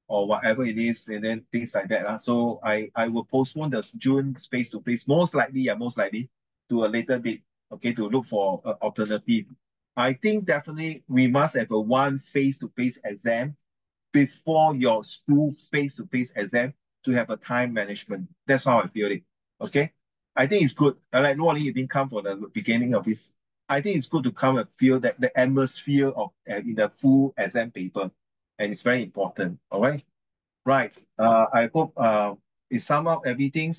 or whatever it is, and then things like that. So I will postpone the June face to face most likely, to a later date. Okay, to look for an alternative. I think definitely we must have a one face to face exam before your school face-to-face exam to have a time management. That's how I feel it. Okay. I think it's good. Like no only you didn't come for the beginning of this. I think it's good to come and feel that the atmosphere of in the full exam paper. And it's very important. All right. Right. I hope it sum up everything.